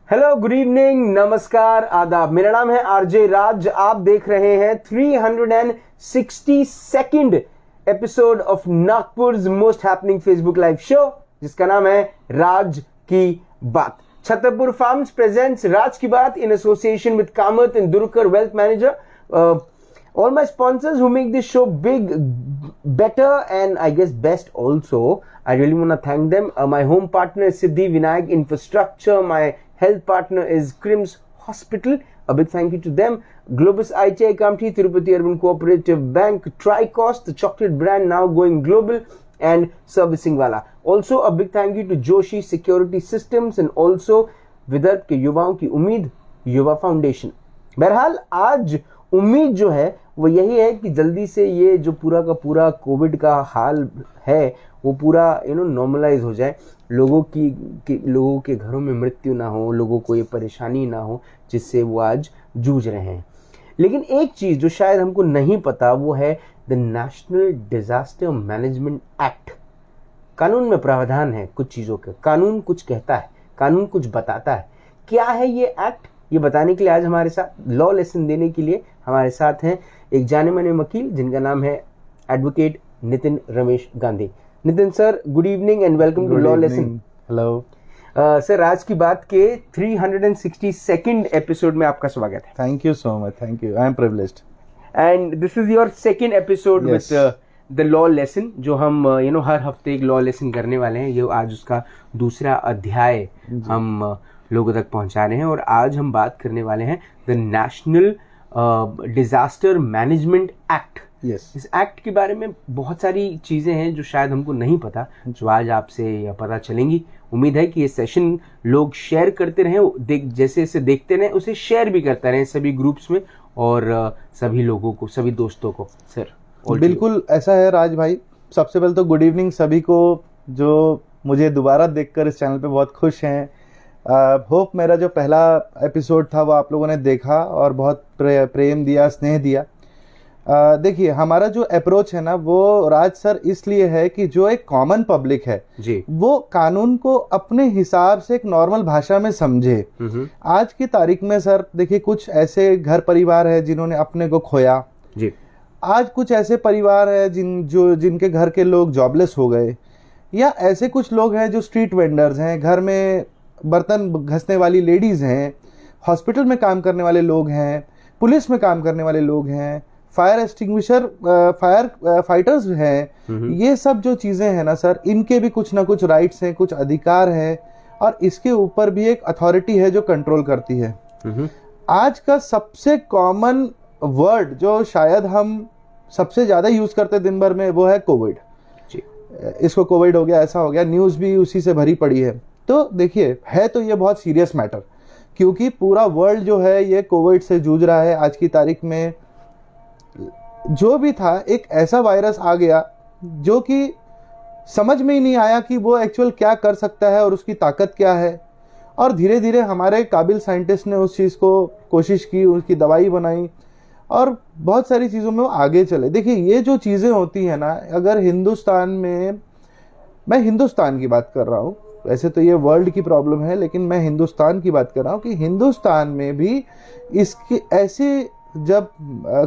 Hello, good evening, नमस्कार, आदाब। मेरा नाम है आरजे राज। आप देख रहे हैं 362nd episode of Nagpur's most happening Facebook live show, जिसका नाम है राज की बात। छतरपुर फार्म्स प्रेजेंट्स राज की बात in association with Kamath and Durkar wealth manager. All my sponsors who make this show big, better, and I guess best also. I really want to thank them. My home partner is Siddhi Vinayak Infrastructure. My health partner is Crims Hospital. A big thank you to them. Globus ITI Company, Tirupati Urban Cooperative Bank, Tricost, the chocolate brand now going global, and Servicing Wala. Also a big thank you to Joshi Security Systems and also Vidarbha के युवाओं की उम्मीद युवा foundation. बहरहाल आज उम्मीद जो है वो यही है कि जल्दी से ये जो पूरा का पूरा कोविड का हाल है वो पूरा नॉर्मलाइज हो जाए, लोगों के घरों में मृत्यु ना हो, लोगों को ये परेशानी ना हो जिससे वो आज जूझ रहे हैं. लेकिन एक चीज जो शायद हमको नहीं पता वो है the national disaster management act. कानून में प्रावधान है कुछ चीजों के, कानून कुछ कहता है, कानून कुछ बताता है. क्या है ये एक्ट, ये बताने के लिए आज हमारे साथ लॉ लेसन देने के लिए हमारे साथ हैं एक जाने माने वकील जिनका नाम है advocate Nitin Ramesh Gandhi. Nitin sir, good evening and welcome to law lesson. Hello sir, आज की बात के 362nd एपिसोड में आपका स्वागत है. Thank you so much. Thank you. I am privileged and this is your second episode with the law lesson, जो हम हर हफ्ते एक लॉ लेसन करने वाले हैं. ये आज उसका दूसरा अध्याय हम लोगों तक पहुंचा रहे हैं और आज हम बात करने वाले हैं the national disaster management act. इस एक्ट के बारे में बहुत सारी चीजें हैं जो शायद हमको नहीं पता, जो आज आपसे पता चलेंगी. उम्मीद है कि ये सेशन लोग शेयर करते रहें, जैसे इसे देखते रहें उसे शेयर भी करते रहें सभी ग्रुप्स में और सभी लोगों को, सभी दोस्तों को. सर बिल्कुल ऐसा है राज भाई. सबसे पहले तो गुड इवनिंग सभी को जो मुझे दोबारा देखकर इस चैनल पे बहुत खुश हैं. होप मेरा जो पहला एपिसोड था वो आप लोगों ने देखा और बहुत प्रेम दिया, स्नेह दिया. देखिए, हमारा जो अप्रोच है ना वो राज सर इसलिए है कि जो एक कॉमन पब्लिक है जी, वो कानून को अपने हिसाब से एक नॉर्मल भाषा में समझे. आज की तारीख में सर देखिए, कुछ ऐसे घर परिवार है जिन्होंने अपने को खोया जी. आज कुछ ऐसे परिवार है जिनके घर के लोग जॉबलेस हो गए, या ऐसे कुछ लोग हैं जो स्ट्रीट वेंडर्स हैं, घर में बर्तन घसने वाली लेडीज हैं, हॉस्पिटल में काम करने वाले लोग हैं, पुलिस में काम करने वाले लोग हैं, फायर एक्सटिंग्विशर फायर फाइटर्स हैं. ये सब जो चीजें हैं ना सर, इनके भी कुछ ना कुछ राइट्स हैं, कुछ अधिकार हैं और इसके ऊपर भी एक अथॉरिटी है जो कंट्रोल करती है. आज का सबसे कॉमन वर्ड जो शायद हम सबसे ज्यादा यूज करते दिन भर में वो है कोविड. इसको कोविड हो गया, ऐसा हो गया, न्यूज भी उसी से भरी पड़ी है. तो देखिए, है तो ये बहुत सीरियस मैटर, क्योंकि पूरा वर्ल्ड जो है ये कोविड से जूझ रहा है. आज की तारीख में जो भी था, एक ऐसा वायरस आ गया जो कि समझ में ही नहीं आया कि वो एक्चुअल क्या कर सकता है और उसकी ताकत क्या है. और धीरे धीरे हमारे काबिल साइंटिस्ट ने उस चीज़ को कोशिश की, उसकी दवाई बनाई और बहुत सारी चीज़ों में वो आगे चले. देखिए, ये जो चीज़ें होती हैं ना, अगर हिंदुस्तान में, मैं हिंदुस्तान की बात कर रहा हूँ, वैसे तो ये वर्ल्ड की प्रॉब्लम है, लेकिन मैं हिंदुस्तान की बात कर रहा हूँ कि हिंदुस्तान में भी इसके ऐसे जब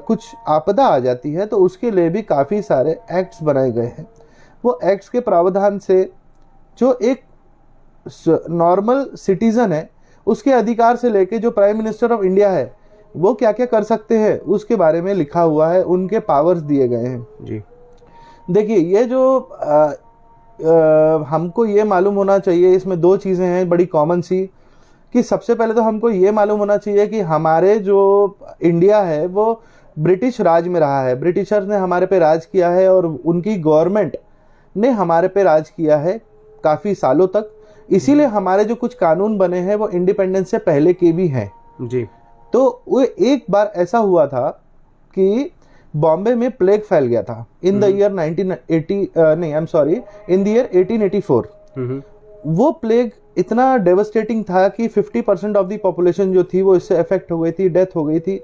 कुछ आपदा आ जाती है तो उसके लिए भी काफ़ी सारे एक्ट्स बनाए गए हैं. वो एक्ट्स के प्रावधान से जो एक नॉर्मल सिटीजन है उसके अधिकार से लेके जो प्राइम मिनिस्टर ऑफ इंडिया है वो क्या क्या कर सकते हैं उसके बारे में लिखा हुआ है, उनके पावर्स दिए गए हैं जी. देखिए, ये जो हमको ये मालूम होना चाहिए, इसमें दो चीज़ें हैं बड़ी कॉमन सी, कि सबसे पहले तो हमको ये मालूम होना चाहिए कि हमारे जो इंडिया है वो ब्रिटिश राज में रहा है. ब्रिटिशर्स ने हमारे पे राज किया है और उनकी गवर्नमेंट ने हमारे पे राज किया है काफ़ी सालों तक. इसीलिए हमारे जो कुछ कानून बने हैं वो इंडिपेंडेंस से पहले के भी हैं जी. तो वो एक बार ऐसा हुआ था कि बॉम्बे में प्लेग फैल गया था इन द ईयर 1884. वो प्लेग इतना डेवस्टेटिंग था कि 50% ऑफ द पॉपुलेशन जो थी वो इससे अफेक्ट हो गई थी, डेथ हो गई थी.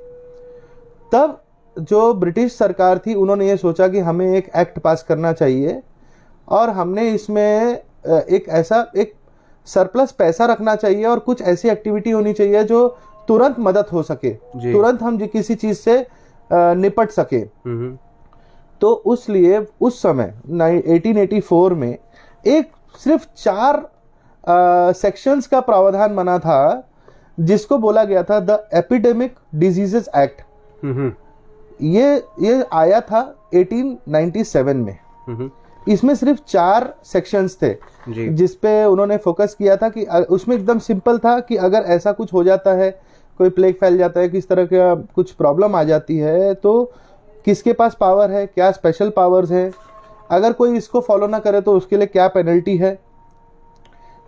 तब जो ब्रिटिश सरकार थी उन्होंने ये सोचा कि हमें एक एक्ट पास करना चाहिए और हमने इसमें एक ऐसा एक सरप्लस पैसा रखना चाहिए और कुछ ऐसी एक्टिविटी होनी चाहिए जो तुरंत मदद हो सके, तुरंत हम किसी चीज से निपट सके। तो उस लिए उस समय 1884 में एक सिर्फ 4 सेक्शंस का प्रावधान बना था जिसको बोला गया था द एपिडेमिक डिजीजेस एक्ट। ये आया था 1897 में। इसमें सिर्फ 4 सेक्शंस थे जिसपे उन्होंने फोकस किया था कि उसमें एकदम सिंपल था कि अगर ऐसा कुछ हो जाता है, कोई प्लेग फैल जाता है, किस तरह का कुछ प्रॉब्लम आ जाती है, तो किसके पास पावर है, क्या स्पेशल पावर्स है, अगर कोई इसको फॉलो ना करे तो उसके लिए क्या पेनल्टी है।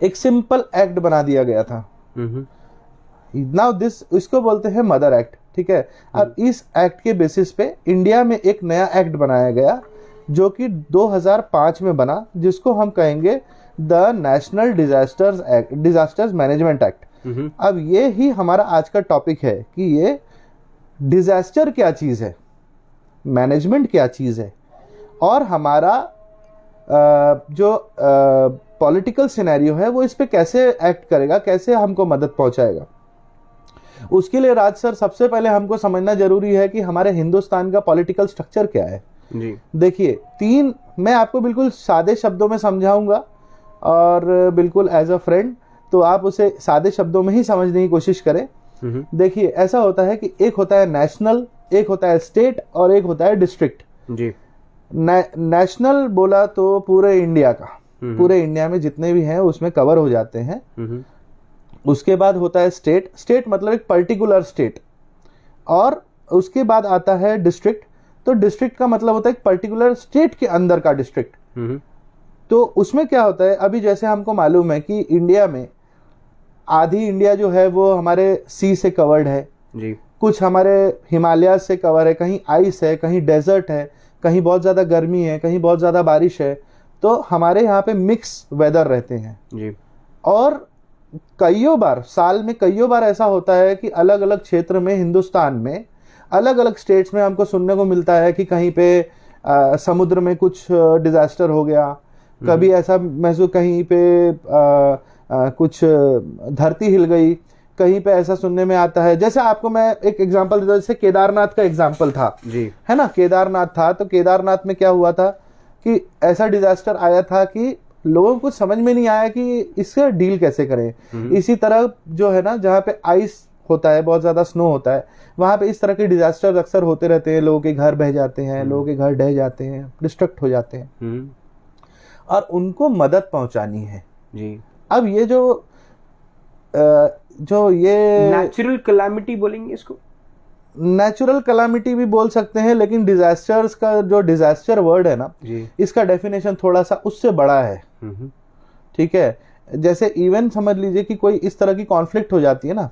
एक सिंपल एक्ट बना दिया गया था। नाउ इसको बोलते हैं मदर एक्ट, ठीक है। अब इस एक्ट के बेसिस पे इंडिया में एक नया एक्ट बनाया गया जो कि 2005 में बना, जिसको हम कहेंगे the national disasters management act. अब ये ही हमारा आज का टॉपिक है कि ये डिजास्टर क्या चीज है, मैनेजमेंट क्या चीज है, और हमारा जो पॉलिटिकल सिनेरियो है वो इस पे कैसे एक्ट करेगा, कैसे हमको मदद पहुंचाएगा। उसके लिए राज सर सबसे पहले हमको समझना जरूरी है कि हमारे हिंदुस्तान का पॉलिटिकल स्ट्रक्चर क्या है। देखिए, 3 मैं आपको बिल्कुल सादे शब्दों में समझाऊंगा और बिल्कुल एज अ फ्रेंड तो आप उसे सादे शब्दों में ही समझने की कोशिश करें। देखिए, ऐसा होता है कि एक होता है नेशनल, एक होता है स्टेट और एक होता है डिस्ट्रिक्ट। नेशनल बोला तो पूरे इंडिया का, पूरे इंडिया में जितने भी हैं उसमें कवर हो जाते हैं। उसके बाद होता है स्टेट, स्टेट मतलब एक पर्टिकुलर स्टेट, और उसके बाद आता है डिस्ट्रिक्ट। तो डिस्ट्रिक्ट का मतलब होता है एक पर्टिकुलर स्टेट के अंदर का डिस्ट्रिक्ट। तो उसमें क्या होता है, अभी जैसे हमको मालूम है कि इंडिया में आधी इंडिया जो है वो हमारे सी से कवर्ड है जी, कुछ हमारे हिमालय से कवर है, कहीं आइस है, कहीं डेजर्ट है, कहीं बहुत ज्यादा गर्मी है, कहीं बहुत ज्यादा बारिश है। तो हमारे यहाँ पे मिक्स वेदर रहते हैं जी। और कईयों बार साल में कईयों बार ऐसा होता है कि अलग अलग क्षेत्र में हिंदुस्तान में अलग अलग स्टेट्स में हमको सुनने को मिलता है कि कहीं पे समुद्र में कुछ डिजास्टर हो गया, कभी ऐसा महसूस कहीं पे कुछ धरती हिल गई, कहीं पे ऐसा सुनने में आता है। जैसे आपको मैं एक एग्जांपल देता हूं, जैसे केदारनाथ का एग्जांपल था जी, है ना। केदारनाथ था तो केदारनाथ में क्या हुआ था कि ऐसा डिजास्टर आया था कि लोगों को समझ में नहीं आया कि इससे डील कैसे करें। इसी तरह जो है ना, जहाँ पे आइस होता है, बहुत ज्यादा स्नो होता है, वहां पे इस तरह के डिजास्टर अक्सर होते रहते हैं। लोगों के घर बह जाते हैं, लोगों के घर ढह जाते हैं, डिस्ट्रक्ट हो जाते हैं, और उनको मदद पहुंचानी है जी। अब ये जो ये नेचुरल कैलामिटी बोलेंगे इसको, नेचुरल कैलामिटी भी बोल सकते हैं, लेकिन डिजास्टर्स का जो डिजास्टर वर्ड है ना जी, इसका डेफिनेशन थोड़ा सा उससे बड़ा है। ठीक है, जैसे इवन समझ लीजिए कि कोई इस तरह की कॉन्फ्लिक्ट हो जाती है ना,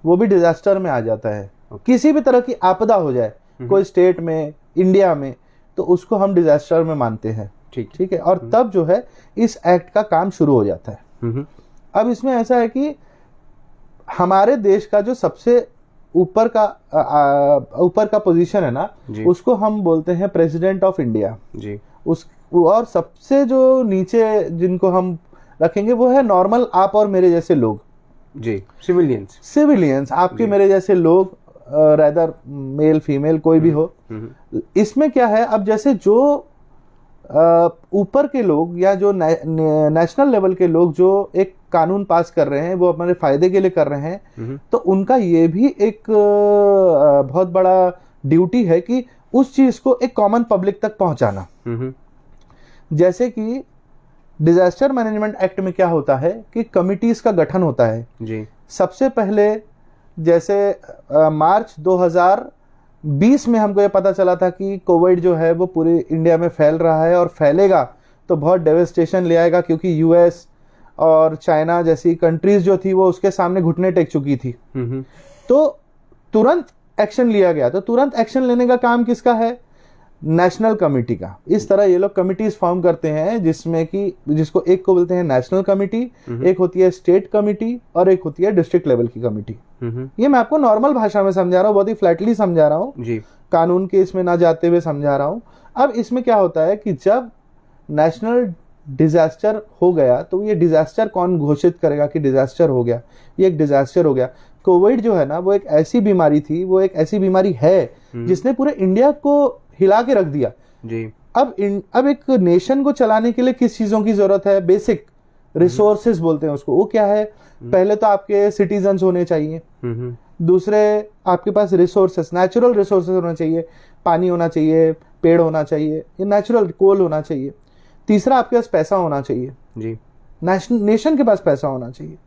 वो भी डिजास्टर में आ जाता है। किसी भी तरह की आपदा हो जाए कोई स्टेट में, इंडिया में, तो उसको हम डिजास्टर में मानते हैं। ठीक है, और तब जो है इस एक्ट का काम शुरू हो जाता है। अब इसमें ऐसा है कि हमारे देश का जो सबसे ऊपर का पोजीशन है ना, उसको हम बोलते हैं प्रेसिडेंट ऑफ इंडिया जी। और सबसे जो नीचे जिनको हम रखेंगे वो है नॉर्मल आप और मेरे जैसे लोग जी, सिविलियंस आपके मेरे जैसे लोग, रेदर मेल फीमेल कोई भी हो। इसमें क्या है, अब जैसे जो ऊपर के लोग या जो नेशनल लेवल के लोग जो एक कानून पास कर रहे हैं वो अपने फायदे के लिए कर रहे हैं, तो उनका ये भी एक बहुत बड़ा ड्यूटी है कि उस चीज को एक कॉमन पब्लिक तक पहुंचाना। जैसे कि डिजास्टर मैनेजमेंट एक्ट में क्या होता है कि कमिटीज का गठन होता है जी। सबसे पहले जैसे मार्च 2020 में हमको ये पता चला था कि कोविड जो है वो पूरे इंडिया में फैल रहा है, और फैलेगा तो बहुत डेवेस्टेशन ले आएगा, क्योंकि यूएस और चाइना जैसी कंट्रीज जो थी वो उसके सामने घुटने टेक चुकी थी। तो तुरंत एक्शन लिया गया। तो तुरंत एक्शन लेने का काम किसका है? नेशनल कमिटी का। इस तरह ये लोग कमिटीज फॉर्म करते हैं जिसमें कि जिसको एक को बोलते हैं नेशनल कमिटी, एक होती है स्टेट कमिटी, और एक होती है डिस्ट्रिक्ट लेवल की कमिटी। ये मैं आपको नॉर्मल भाषा में समझा रहा हूँ, बहुत ही फ्लैटली समझा रहा हूँ, कानून के इसमें ना जाते हुए समझा रहा हूँ। अब इसमें क्या होता है कि जब नेशनल डिजास्टर हो गया तो ये डिजास्टर कौन घोषित करेगा कि डिजास्टर हो गया? ये एक डिजास्टर हो गया। कोविड जो है ना वो एक ऐसी बीमारी थी, वो एक ऐसी बीमारी है जिसने पूरे इंडिया को हिला के रख दिया जी। अब एक नेशन को चलाने के लिए किस चीजों की जरूरत है? बेसिक रिसोर्सेज बोलते हैं उसको। वो क्या है? पहले तो आपके सिटीजन्स होने चाहिए, दूसरे आपके पास रिसोर्सेस, नेचुरल रिसोर्सेज होना चाहिए, पानी होना चाहिए, पेड़ होना चाहिए, ये नेचुरल कोल होना चाहिए। तीसरा आपके पास पैसा होना चाहिए जी, नेशन के पास पैसा होना चाहिए,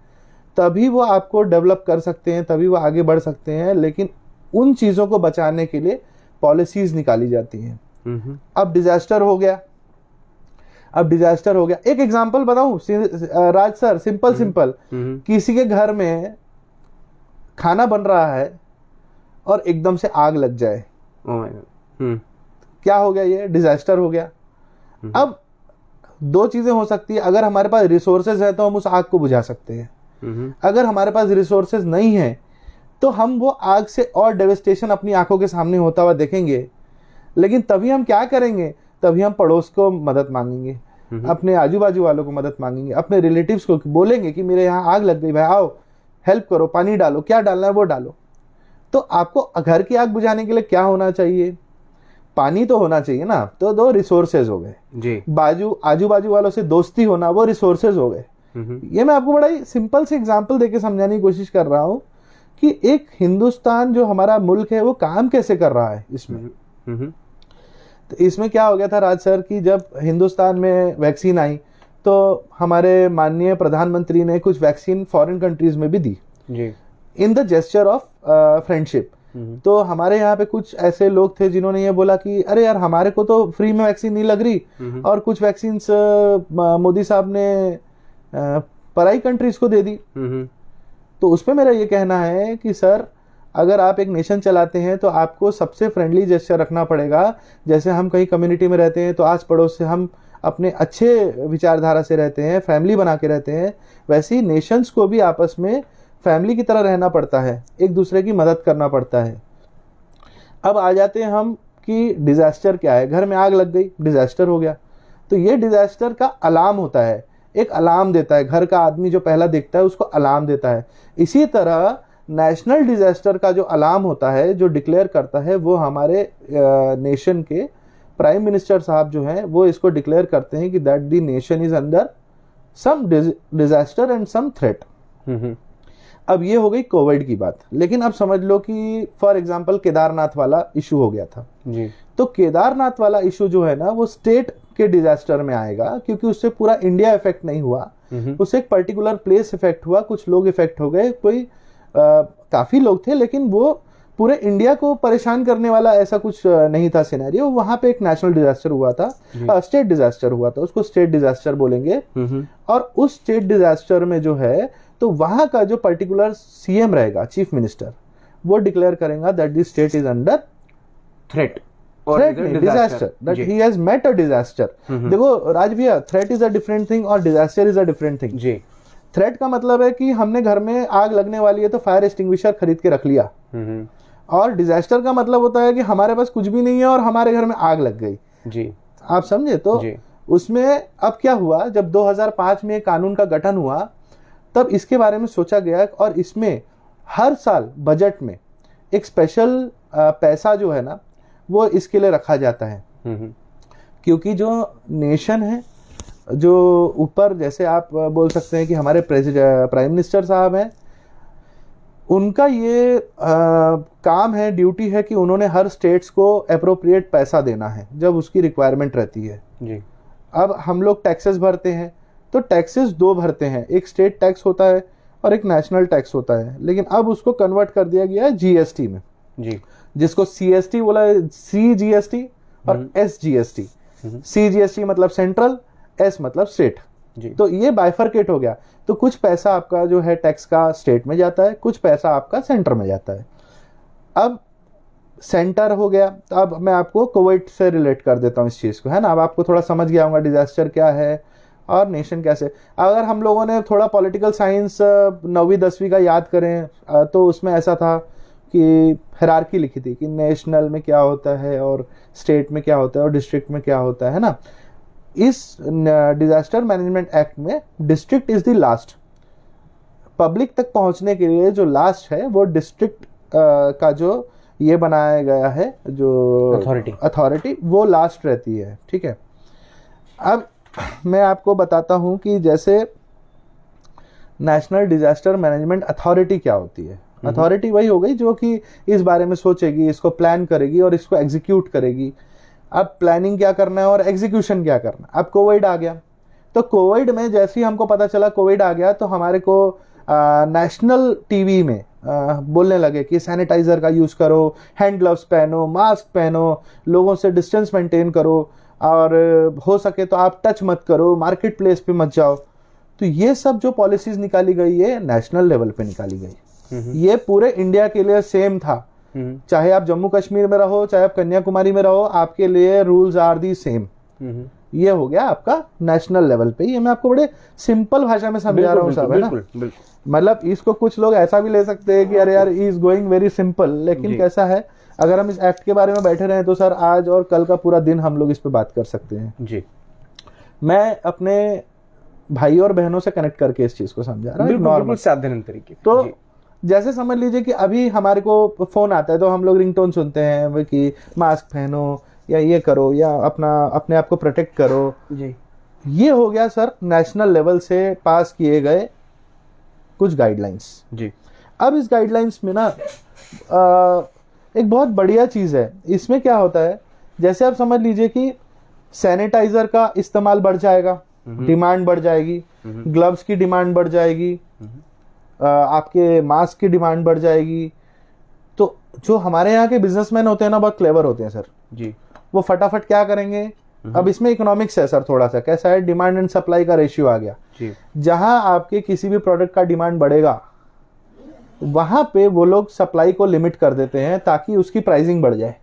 तभी वो आपको डेवलप कर सकते हैं, तभी वो आगे बढ़ सकते हैं। लेकिन उन चीजों को बचाने के लिए पॉलिसीज निकाली जाती हैं। अब डिजास्टर हो गया, एक एग्जांपल बताऊं राज सर, सिंपल किसी के घर में खाना बन रहा है और एकदम से आग लग जाए, क्या हो गया? ये डिजास्टर हो गया। अब दो चीजें हो सकती है, अगर हमारे पास रिसोर्सेज है तो हम उस आग को बुझा सकते हैं, अगर हमारे पास रिसोर्सेज नहीं है तो हम वो आग से और डेविस्टेशन अपनी आंखों के सामने होता हुआ देखेंगे। लेकिन तभी हम क्या करेंगे? तभी हम पड़ोस को मदद मांगेंगे, अपने आजू बाजू वालों को मदद मांगेंगे, अपने रिलेटिव्स को बोलेंगे कि मेरे यहाँ आग लग गई, भाई आओ हेल्प करो, पानी डालो, क्या डालना है वो डालो। तो आपको घर की आग बुझाने के लिए क्या होना चाहिए? पानी तो होना चाहिए ना, तो दो रिसोर्सेज हो गए जी। आजू बाजू वालों से दोस्ती होना, वो रिसोर्सेज हो गए। ये मैं आपको बड़ा ही सिंपल से एग्जांपल देके समझाने की कोशिश कर रहा हूं कि एक हिंदुस्तान जो हमारा मुल्क है वो काम कैसे कर रहा है इसमें। तो इसमें क्या हो गया था राज सर कि जब हिंदुस्तान में वैक्सीन आई तो हमारे माननीय प्रधानमंत्री ने कुछ वैक्सीन फॉरेन कंट्रीज में भी दी जी, in the gesture of friendship. तो हमारे यहाँ पे कुछ ऐसे लोग थे जिन्होंने ये बोला कि अरे यार हमारे को तो फ्री में वैक्सीन नहीं लग रही और कुछ वैक्सीन मोदी साहब ने पराई कंट्रीज को दे दी। तो उस पर मेरा ये कहना है कि सर अगर आप एक नेशन चलाते हैं तो आपको सबसे फ्रेंडली जेस्चर रखना पड़ेगा। जैसे हम कहीं कम्युनिटी में रहते हैं तो आस पड़ोस से हम अपने अच्छे विचारधारा से रहते हैं, फैमिली बना के रहते हैं, वैसे ही नेशंस को भी आपस में फैमिली की तरह रहना पड़ता है, एक दूसरे की मदद करना पड़ता है। अब आ जाते हैं हम कि डिजास्टर क्या है? घर में आग लग गई, डिजास्टर हो गया। तो ये डिजास्टर का अलार्म होता है, एक अलार्म देता है, घर का आदमी जो पहला देखता है उसको अलार्म देता है। इसी तरह नेशनल डिजास्टर का जो अलार्म होता है, जो डिक्लेयर करता है, वो हमारे नेशन के प्राइम मिनिस्टर साहब जो हैं वो इसको डिक्लेयर करते हैं कि that the nation is under some disaster and some threat. अब ये हो गई कोविड की बात। लेकिन अब समझ लो कि फॉर एग्जांपल केदारनाथ वाला इशू हो गया था जी। तो केदारनाथ वाला इशू जो है ना वो स्टेट के डिजास्टर में आएगा, क्योंकि उससे पूरा इंडिया इफेक्ट नहीं हुआ, उससे एक पर्टिकुलर प्लेस इफेक्ट हुआ, कुछ लोग इफेक्ट हो गए, कोई काफी लोग थे, लेकिन वो पूरे इंडिया को परेशान करने वाला ऐसा कुछ नहीं था सिनेरियो। वहां पे एक नेशनल डिजास्टर हुआ था, स्टेट डिजास्टर हुआ था, उसको स्टेट डिजास्टर बोलेंगे। और उस स्टेट डिजास्टर में जो है तो वहां का जो पर्टिकुलर सीएम रहेगा, चीफ मिनिस्टर, वो डिक्लेयर करेगा that the state is under threat disaster, that he has met a disaster. देखो राज भैया, threat is a different thing और disaster is a different thing जी। थ्रेट का मतलब है कि हमने घर में आग लगने वाली है तो फायर एक्सटिंग्विशर खरीद के रख लिया, और डिजास्टर का मतलब होता है कि हमारे पास कुछ भी नहीं है और हमारे घर में आग लग गई जी। आप समझे? तो उसमें अब क्या हुआ, जब 2005 में कानून का गठन हुआ तब इसके बारे में सोचा गया और इसमें हर साल बजट में एक स्पेशल पैसा जो है ना वो इसके लिए रखा जाता है। क्योंकि जो नेशन है, जो ऊपर जैसे आप बोल सकते हैं कि हमारे प्राइम मिनिस्टर साहब हैं, उनका ये काम है, ड्यूटी है कि उन्होंने हर स्टेट्स को एप्रोप्रिएट पैसा देना है जब उसकी रिक्वायरमेंट रहती है जी। अब हम लोग टैक्सेस भरते हैं तो टैक्सेस दो भरते हैं, एक स्टेट टैक्स होता है और एक नेशनल टैक्स होता है। लेकिन अब उसको कन्वर्ट कर दिया गया है जीएसटी में जी, जिसको सीएसटी बोला है, सीजीएसटी और एसजीएसटी। सीजीएसटी मतलब सेंट्रल, एस मतलब स्टेट जी। तो ये बाइफरकेट हो गया। तो कुछ पैसा आपका जो है टैक्स का स्टेट में जाता है, कुछ पैसा आपका सेंटर में जाता है। अब सेंटर हो गया, तो अब मैं आपको कोविड से रिलेट कर देता हूँ इस चीज को, है ना। अब आपको थोड़ा समझ गया होगा डिजास्टर क्या है और नेशन कैसे। अगर हम लोगों ने थोड़ा पॉलिटिकल साइंस 9वीं 10वीं का याद करें तो उसमें ऐसा था कि हायरार्की लिखी थी कि नेशनल में क्या होता है और स्टेट में क्या होता है और डिस्ट्रिक्ट में क्या होता है ना। इस डिजास्टर मैनेजमेंट एक्ट में district is the last, public तक पहुंचने के लिए जो लास्ट है वो डिस्ट्रिक्ट का जो ये बनाया गया है जो अथॉरिटी वो लास्ट रहती है, ठीक है। अब मैं आपको बताता हूं कि जैसे नेशनल डिजास्टर मैनेजमेंट अथॉरिटी क्या होती है। अथॉरिटी वही हो गई जो कि इस बारे में सोचेगी, इसको प्लान करेगी और इसको एग्जीक्यूट करेगी। अब प्लानिंग क्या करना है और एग्जीक्यूशन क्या करना है। अब कोविड आ गया, तो कोविड में जैसे ही हमको पता चला कोविड आ गया तो हमारे को नेशनल टीवी में बोलने लगे कि सैनिटाइजर का यूज करो, हैंड ग्लव्स पहनो, मास्क पहनो, लोगों से डिस्टेंस मेंटेन करो और हो सके तो आप टच मत करो, मार्केट प्लेस पे मत जाओ। तो ये सब जो पॉलिसीज निकाली गई है नेशनल लेवल पे निकाली गई। ये पूरे इंडिया के लिए सेम था, चाहे आप जम्मू कश्मीर में रहो चाहे आप कन्याकुमारी में रहो, आपके लिए रूल्स आर दी सेम। ये हो गया आपका नेशनल लेवल पे। ये मैं आपको बड़े सिंपल भाषा में समझा रहा हूँ साहब, है ना। मतलब इसको कुछ लोग ऐसा भी ले सकते हैं कि अरे यार इज गोइंग वेरी सिंपल, लेकिन कैसा है अगर हम इस एक्ट के बारे में बैठे रहे तो सर आज और कल का पूरा दिन हम लोग इस पे बात कर सकते हैं जी। मैं अपने भाई और बहनों से कनेक्ट करके इस चीज को समझा रहा हूँ नॉर्मल साधारण तरीके। तो जैसे समझ लीजिए कि अभी हमारे को फोन आता है तो हम लोग रिंगटोन सुनते हैं कि मास्क पहनो या ये करो या अपने आप को प्रोटेक्ट करो जी। ये हो गया सर नेशनल लेवल से पास किए गए कुछ गाइडलाइंस जी। अब इस गाइडलाइंस में ना एक बहुत बढ़िया चीज है। इसमें क्या होता है, जैसे आप समझ लीजिए कि सैनिटाइजर का इस्तेमाल बढ़ जाएगा, डिमांड बढ़ जाएगी, ग्लव्स की डिमांड बढ़ जाएगी, आपके मास्क की डिमांड बढ़ जाएगी। तो जो हमारे यहाँ के बिजनेसमैन होते हैं ना बहुत क्लेवर होते हैं सर जी। वो फटाफट क्या करेंगे, अब इसमें इकोनॉमिक्स है सर, थोड़ा सा कैसा है, डिमांड एंड सप्लाई का रेशियो आ गया जी। जहां आपके किसी भी प्रोडक्ट का डिमांड बढ़ेगा वहां पे वो लोग सप्लाई को लिमिट कर देते हैं ताकि उसकी प्राइसिंग बढ़ जाए।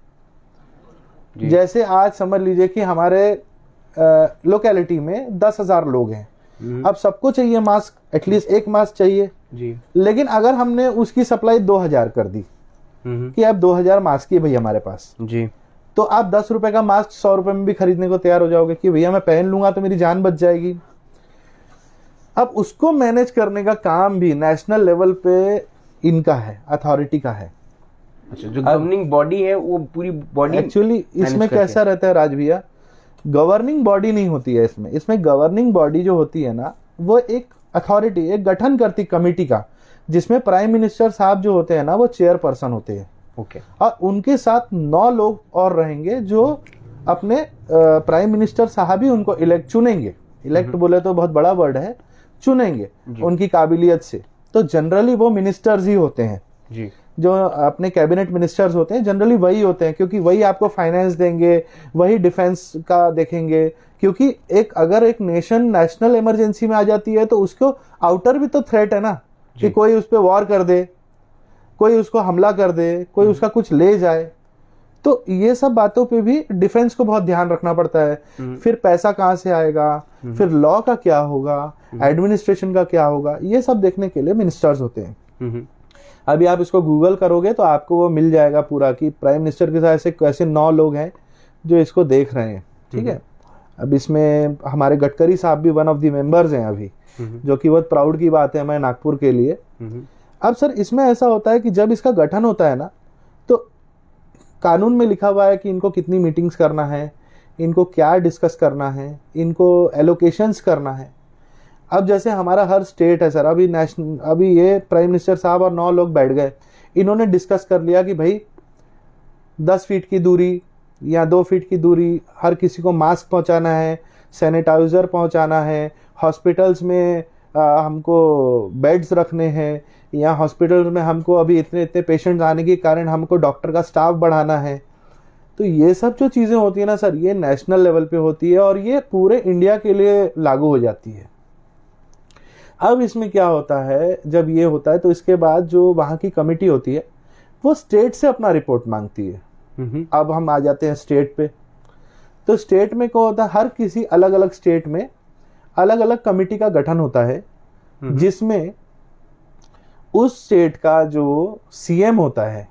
जैसे आज समझ लीजिए कि हमारे लोकेलिटी में 10,000 लोग हैं, अब सबको चाहिए मास्क, एटलीस्ट एक मास्क चाहिए जी। लेकिन अगर हमने उसकी सप्लाई 2,000 कर दी कि अब 2,000 मास्क ही भाई हमारे पास जी, तो आप 10 रुपए का मास्क 100 रुपए में भी खरीदने को तैयार हो जाओगे कि भैया मैं पहन लूंगा तो मेरी जान बच जाएगी। अब उसको मैनेज करने का काम भी नेशनल लेवल पे इनका है, अथॉरिटी का है। अच्छा, जो गवर्निंग बॉडी है वो पूरी बॉडी एक्चुअली इसमें कैसा रहता है राज भैया, गवर्निंग बॉडी नहीं होती है इसमें गवर्निंग बॉडी जो होती है ना वो एक अथॉरिटी, एक गठन करती कमेटी का, जिसमें प्राइम मिनिस्टर साहब जो होते हैं ना वो चेयरपर्सन होते हैं। ओके। और उनके साथ 9 लोग और रहेंगे जो अपने प्राइम मिनिस्टर साहब ही उनको चुनेंगे। इलेक्ट बोले तो बहुत बड़ा वर्ड है, चुनेंगे उनकी काबिलियत से। तो जनरली वो मिनिस्टर्स ही होते हैं जी, जो अपने कैबिनेट मिनिस्टर्स होते हैं जनरली वही होते हैं, क्योंकि वही आपको फाइनेंस देंगे, वही डिफेंस का देखेंगे। क्योंकि अगर एक नेशन नेशनल इमरजेंसी में आ जाती है तो उसको आउटर भी तो थ्रेट है ना, कि कोई उस पर वॉर कर दे, कोई उसको हमला कर दे, कोई उसका कुछ ले जाए। तो ये सब बातों पे भी डिफेंस को बहुत ध्यान रखना पड़ता है। फिर पैसा कहाँ से आएगा, फिर लॉ का क्या होगा, एडमिनिस्ट्रेशन का क्या होगा, ये सब देखने के लिए मिनिस्टर्स होते हैं। अभी आप इसको गूगल करोगे तो आपको वो मिल जाएगा पूरा कि प्राइम मिनिस्टर के साथ ऐसे 9 लोग हैं जो इसको देख रहे हैं, ठीक है। अब इसमें हमारे गडकरी साहब भी वन ऑफ द मेंबर्स हैं अभी, जो कि बहुत प्राउड की बात है हमारे नागपुर के लिए। अब सर इसमें ऐसा होता है कि जब इसका गठन होता है ना तो कानून में लिखा हुआ है कि इनको कितनी मीटिंग्स करना है, इनको क्या डिस्कस करना है, इनको एलोकेशंस करना है। अब जैसे हमारा हर स्टेट है सर, अभी ये प्राइम मिनिस्टर साहब और 9 लोग बैठ गए, इन्होंने डिस्कस कर लिया कि भाई 10 फीट की दूरी या 2 फीट की दूरी, हर किसी को मास्क पहुंचाना है, सैनिटाइजर पहुंचाना है, हॉस्पिटल्स में हमको बेड्स रखने हैं, या हॉस्पिटल में हमको अभी इतने पेशेंट्स आने के कारण हमको डॉक्टर का स्टाफ बढ़ाना है। तो ये सब जो चीज़ें होती है ना सर, ये नेशनल लेवल पे होती है और ये पूरे इंडिया के लिए लागू हो जाती है। अब इसमें क्या होता है, जब ये होता है तो इसके बाद जो वहाँ की कमेटी होती है वो स्टेट से अपना रिपोर्ट मांगती है। अब हम आ जाते हैं स्टेट पे। तो स्टेट में क्या होता है, हर किसी अलग अलग स्टेट में अलग अलग कमेटी का गठन होता है, जिसमें उस स्टेट का जो सीएम होता है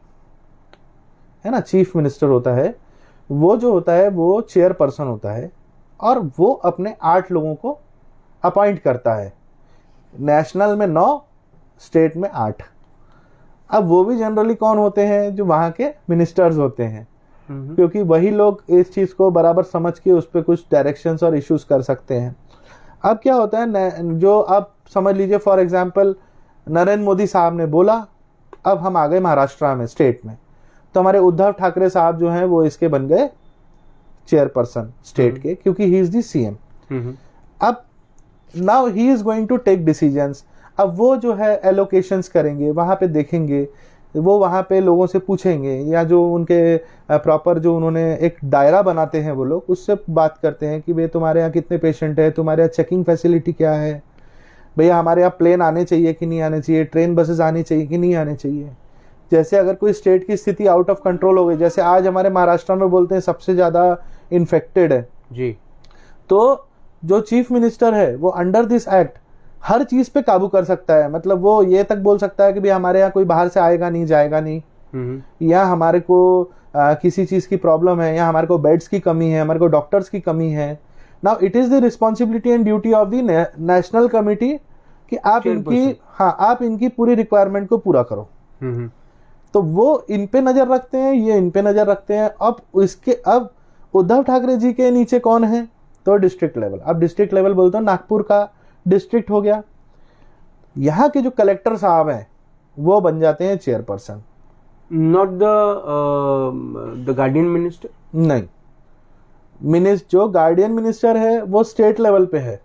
ना, चीफ मिनिस्टर होता है, वो जो होता है वो चेयरपर्सन होता है और वो अपने 8 लोगों को अपॉइंट करता है। नेशनल में 9, स्टेट में 8। अब वो भी जनरली कौन होते हैं? जो वहाँ के मिनिस्टर्स होते हैं, क्योंकि वही लोग इस चीज को बराबर समझ के उस पर कुछ डायरेक्शंस और इश्यूज कर सकते हैं। अब क्या होता है, जो आप समझ लीजिए फॉर एग्जांपल नरेंद्र मोदी साहब ने बोला, अब हम आ गए महाराष्ट्र में, स्टेट में, तो हमारे उद्धव ठाकरे साहब जो हैं वो इसके बन गए चेयरपर्सन स्टेट के, क्योंकि ही इज द सीएम। अब now he is going to take decisions. अब वो जो है एलोकेशंस करेंगे, वहां पे देखेंगे, वो वहां पे लोगों से पूछेंगे, या जो उनके प्रॉपर जो उन्होंने एक दायरा बनाते हैं वो लोग, उससे बात करते हैं कि भाई तुम्हारे यहाँ कितने पेशेंट है, तुम्हारे यहाँ चेकिंग फैसिलिटी क्या है, भैया हमारे यहाँ प्लेन आने चाहिए कि नहीं आने चाहिए, ट्रेन बसेस आनी चाहिए कि नहीं आने चाहिए। जैसे अगर कोई स्टेट की स्थिति आउट ऑफ कंट्रोल हो गई, जैसे आज हमारे महाराष्ट्र में बोलते हैं सबसे ज्यादा इन्फेक्टेड है जी, तो जो चीफ मिनिस्टर है वो अंडर दिस एक्ट हर चीज पे काबू कर सकता है। मतलब वो ये तक बोल सकता है कि भाई हमारे यहाँ कोई बाहर से आएगा नहीं, जाएगा नहीं, या हमारे को किसी चीज की प्रॉब्लम है, या हमारे को बेड्स की कमी है, हमारे को डॉक्टर्स की कमी है। Now it is the responsibility and duty of the national committee कि आप इनकी पूरी रिक्वायरमेंट को पूरा करो। तो वो इन पे नजर रखते हैं, ये इन पे नजर रखते हैं। अब उद्धव ठाकरे जी के नीचे कौन है? तो डिस्ट्रिक्ट लेवल। अब डिस्ट्रिक्ट लेवल बोलते हैं नागपुर का डिस्ट्रिक्ट हो गया, यहाँ के जो कलेक्टर साहब हैं वो बन जाते हैं chairperson. Not the guardian minister? नहीं, जो गार्डियन मिनिस्टर है वो स्टेट लेवल पे है।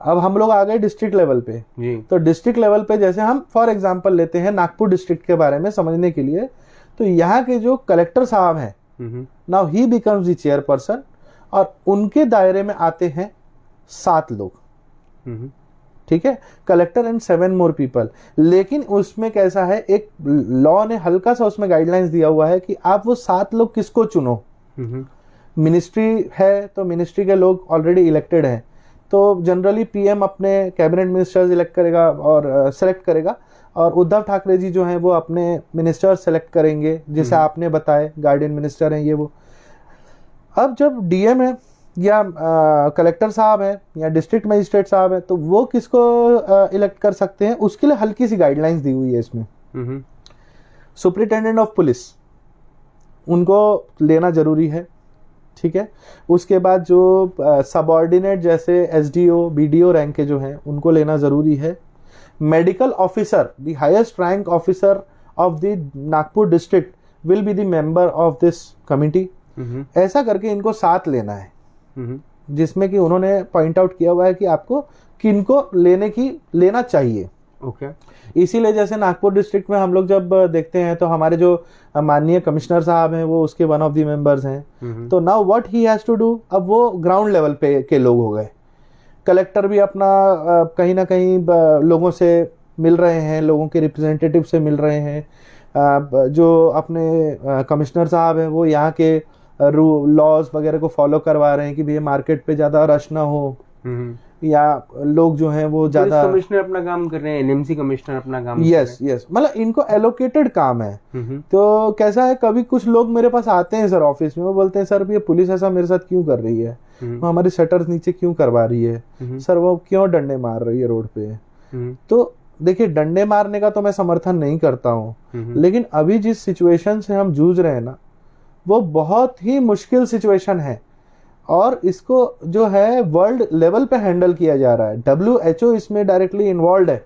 अब हम लोग आ गए डिस्ट्रिक्ट लेवल पे जी। तो डिस्ट्रिक्ट लेवल पे जैसे हम फॉर एग्जांपल लेते हैं नागपुर डिस्ट्रिक्ट के बारे में समझने के लिए, तो यहाँ के जो कलेक्टर साहब हैं, now he becomes the chairperson, और उनके दायरे में आते हैं 7 लोग। ठीक है, कलेक्टर एंड 7 मोर पीपल। लेकिन उसमें कैसा है, एक लॉ ने हल्का सा उसमें गाइडलाइंस दिया हुआ है कि आप वो 7 लोग किसको चुनो। मिनिस्ट्री है तो मिनिस्ट्री के लोग ऑलरेडी इलेक्टेड हैं, तो जनरली पीएम अपने कैबिनेट मिनिस्टर्स इलेक्ट करेगा और सेलेक्ट करेगा, और उद्धव ठाकरे जी जो हैं वो अपने मिनिस्टर्स सेलेक्ट करेंगे, जैसे आपने बताए गार्डियन मिनिस्टर हैं ये वो। अब जब डीएम है या कलेक्टर साहब है या डिस्ट्रिक्ट मजिस्ट्रेट साहब है, तो वो किसको इलेक्ट कर सकते हैं, उसके लिए हल्की सी गाइडलाइंस दी हुई है इसमें। सुपरिटेंडेंट ऑफ पुलिस, उनको लेना जरूरी है। ठीक है, उसके बाद जो सबऑर्डिनेट जैसे एसडीओ बीडीओ रैंक के जो हैं उनको लेना जरूरी है। Medical officer, the highest rank officer of the Nagpur district will be the member of this committee. ऐसा करके इनको 7 लेना है, जिसमें कि उन्होंने पॉइंट आउट किया हुआ है कि आपको किनको लेना चाहिए। ओके। इसीलिए जैसे नागपुर डिस्ट्रिक्ट में हम लोग जब देखते हैं तो हमारे जो माननीय कमिश्नर साहब हैं वो उसके वन ऑफ द मेंबर्स हैं। तो now what he has to do, अब वो ग्राउंड लेवल पे के लोग हो गए। कलेक्टर भी अपना कहीं ना कहीं लोगों से मिल रहे हैं, लोगों के रिप्रेजेंटेटिव से मिल रहे हैं। जो अपने कमिश्नर साहब हैं वो यहाँ के लॉज वगैरह को फॉलो करवा रहे हैं कि भैया मार्केट पे ज्यादा रश ना हो, या लोग जो हैं वो ज्यादा। कमिश्नर अपना काम कर रहे हैं, एनएमसी कमिश्नर अपना काम यस मतलब इनको एलोकेटेड काम है। तो कैसा है, कभी कुछ लोग मेरे पास आते हैं सर ऑफिस में, वो बोलते हैं सर ये पुलिस ऐसा मेरे साथ क्यों कर रही है, वो हमारे शटर्स नीचे क्यों करवा रही है, सर वो क्यों डंडे मार रही है रोड पे। तो देखिए, डंडे मारने का तो मैं समर्थन नहीं करता हूँ, लेकिन अभी जिस सिचुएशन से हम जूझ रहे हैं ना, वो बहुत ही मुश्किल सिचुएशन है, और इसको जो है वर्ल्ड लेवल पे हैंडल किया जा रहा है। WHO इसमें डायरेक्टली इन्वॉल्व है।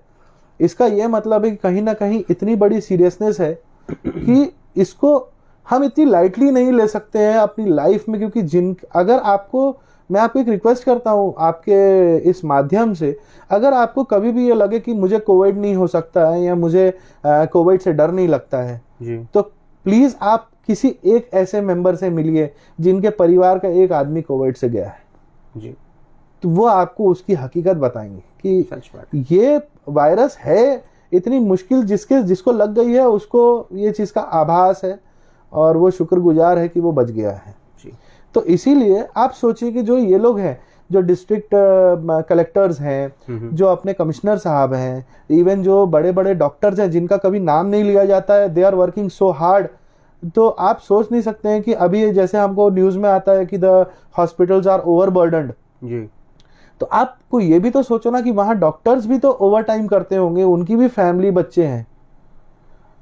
इसका ये मतलब है कि कहीं ना कहीं इतनी बड़ी सीरियसनेस है कि इसको हम इतनी लाइटली नहीं ले सकते हैं अपनी लाइफ में, क्योंकि मैं आपको एक रिक्वेस्ट करता हूँ आपके इस माध्यम से, अगर आपको कभी भी ये लगे कि मुझे कोविड नहीं हो सकता है या मुझे कोविड से डर नहीं लगता है जी, तो प्लीज आप किसी एक ऐसे मेंबर से मिलिए जिनके परिवार का एक आदमी कोविड से गया है जी, तो वो आपको उसकी हकीकत बताएंगे कि सच बात ये वायरस है इतनी मुश्किल, जिसको लग गई है उसको ये चीज का आभास है और वो शुक्रगुजार है कि वो बच गया है जी। तो इसीलिए आप सोचिए कि जो ये लोग हैं, जो डिस्ट्रिक्ट कलेक्टर्स हैं, जो अपने कमिश्नर साहब हैं, इवन जो बड़े बड़े डॉक्टर्स हैं जिनका कभी नाम नहीं लिया जाता है, they are working so hard तो आप सोच नहीं सकते हैं कि अभी जैसे हमको न्यूज में आता है कि द हॉस्पिटल्स आर ओवरबर्डन्ड जी। तो आपको ये भी तो सोचो ना कि वहां डॉक्टर्स भी तो ओवर टाइम करते होंगे, उनकी भी फैमिली बच्चे हैं।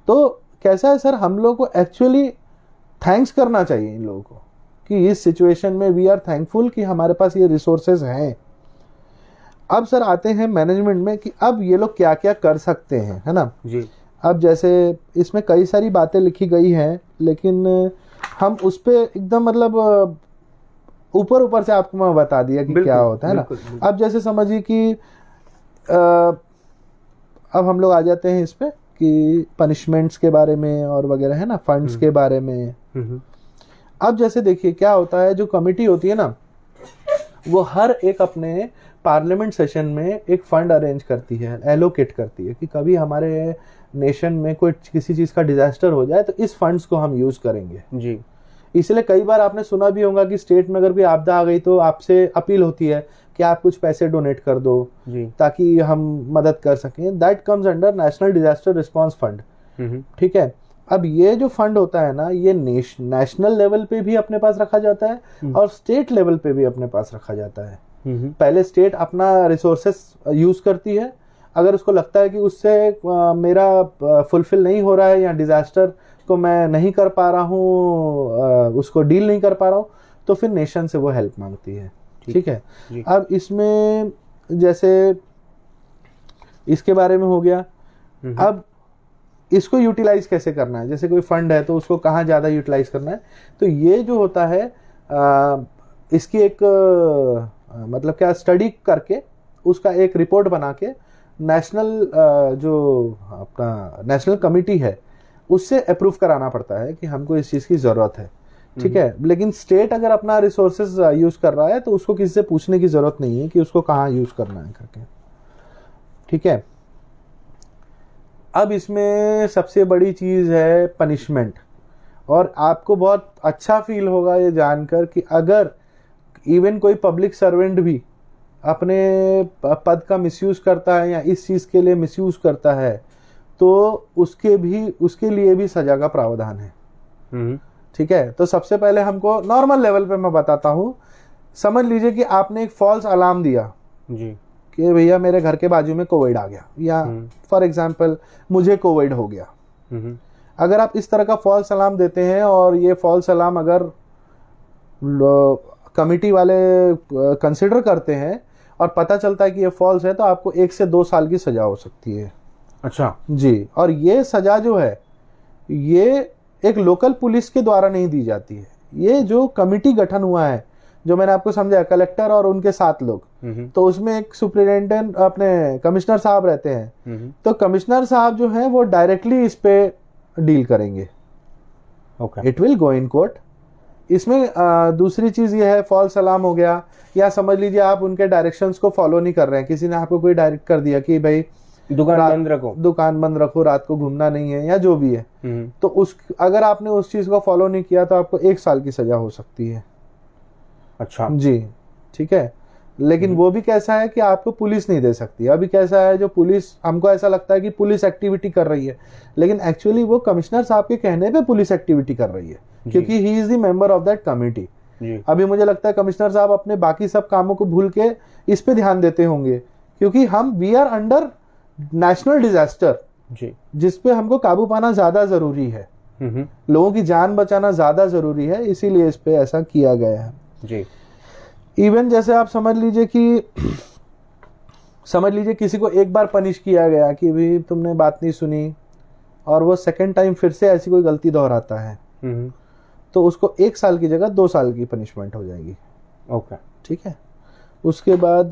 तो कैसा है सर, हम लोग को एक्चुअली थैंक्स करना चाहिए इन लोगों को कि इस सिचुएशन में वी आर थैंकफुल कि हमारे पास ये रिसोर्सेज हैं। अब सर आते हैं मैनेजमेंट में कि अब ये लोग क्या क्या कर सकते हैं, है ना जी। अब जैसे इसमें कई सारी बातें लिखी गई हैं, लेकिन हम उस पे एकदम मतलब ऊपर ऊपर से आपको मैं बता दिया कि क्या होता है ना। अब जैसे समझिए कि अब हम लोग आ जाते हैं इस पे कि पनिशमेंट्स के बारे में और वगैरह, है ना, फंड्स के बारे में। अब जैसे देखिए क्या होता है, जो कमिटी होती है ना वो हर एक अपने पार्लियामेंट सेशन में एक फंड अरेंज करती है, एलोकेट करती है कि कभी हमारे नेशन में कोई किसी चीज का डिजास्टर हो जाए तो इस फंड्स को हम यूज करेंगे जी। इसलिए कई बार आपने सुना भी होगा कि स्टेट में अगर कोई आपदा आ गई तो आपसे अपील होती है कि आप कुछ पैसे डोनेट कर दो जी, ताकि हम मदद कर सकें। That comes under national disaster response fund. ठीक है, अब ये जो फंड होता है ना, ये नेशनल लेवल पे भी अपने पास रखा जाता है और स्टेट लेवल पे भी अपने पास रखा जाता है। पहले स्टेट अपना रिसोर्सेस यूज करती है, अगर उसको लगता है कि उससे मेरा फुलफिल नहीं हो रहा है या डिजास्टर को मैं नहीं कर पा रहा हूँ, उसको डील नहीं कर पा रहा हूँ, तो फिर नेशन से वो हेल्प मांगती है। ठीक है, अब इसमें जैसे इसके बारे में हो गया। अब इसको यूटिलाइज कैसे करना है, जैसे कोई फंड है तो उसको कहाँ ज्यादा यूटिलाइज करना है, तो ये जो होता है इसकी एक मतलब क्या स्टडी करके उसका एक रिपोर्ट बना के नेशनल जो अपना नेशनल कमिटी है उससे अप्रूव कराना पड़ता है कि हमको इस चीज की जरूरत है। ठीक है, लेकिन स्टेट अगर अपना रिसोर्सेज यूज कर रहा है तो उसको किसी से पूछने की जरूरत नहीं है कि उसको कहाँ यूज करना है करके। ठीक है, अब इसमें सबसे बड़ी चीज है पनिशमेंट। और आपको बहुत अच्छा फील होगा ये जानकर कि अगर इवन कोई पब्लिक सर्वेंट भी अपने पद का मिसयूज करता है या इस चीज के लिए मिसयूज करता है तो उसके लिए भी सजा का प्रावधान है। ठीक है, तो सबसे पहले हमको नॉर्मल लेवल पे मैं बताता हूँ। समझ लीजिए कि आपने एक फॉल्स अलार्म दिया जी कि भैया मेरे घर के बाजू में कोविड आ गया, या फॉर एग्जांपल मुझे कोविड हो गया। अगर आप इस तरह का फॉल्स अलार्म देते हैं और ये फॉल्स अलार्म अगर कमिटी वाले कंसिडर करते हैं और पता चलता है कि ये फॉल्स है, तो आपको 1 से 2 साल की सजा हो सकती है। अच्छा जी, और ये सजा जो है ये एक लोकल पुलिस के द्वारा नहीं दी जाती है, ये जो कमिटी गठन हुआ है जो मैंने आपको समझाया, कलेक्टर और उनके 7 लोग, तो उसमें एक सुपरिटेंडेंट अपने कमिश्नर साहब रहते हैं, तो कमिश्नर साहब जो हैं वो डायरेक्टली इस पे डील करेंगे। It will go in court. इसमें दूसरी चीज ये है, फॉल्स अलार्म हो गया, या समझ लीजिए आप उनके डायरेक्शंस को फॉलो नहीं कर रहे हैं, किसी ने आपको कोई डायरेक्ट कर दिया कि भाई दुकान बंद रखो, रात को घूमना नहीं है, या जो भी है, तो अगर आपने उस चीज को फॉलो नहीं किया तो आपको 1 साल की सजा हो सकती है। अच्छा जी, ठीक है, लेकिन वो भी कैसा है कि आपको पुलिस नहीं दे सकती। अभी कैसा है, जो पुलिस, हमको ऐसा लगता है कि पुलिस एक्टिविटी कर रही है, लेकिन एक्चुअली वो कमिश्नर साहब के कहने पे पुलिस एक्टिविटी कर रही है, क्योंकि he is the member of that committee. अभी मुझे लगता है कमिश्नर साहब अपने बाकी सब कामों को भूल के इस पे ध्यान देते होंगे, क्योंकि we are under national disaster जिसपे हमको काबू पाना ज्यादा जरूरी है, लोगों की जान बचाना ज्यादा जरूरी है, इसीलिए इस पे ऐसा किया गया है जी। इवन जैसे आप समझ लीजिए किसी को एक बार पनिश किया गया कि भी तुमने बात नहीं सुनी, और वो सेकंड टाइम फिर से ऐसी कोई गलती दोहराता है, तो उसको 1 साल की जगह 2 साल की पनिशमेंट हो जाएगी। ओके, ठीक है। उसके बाद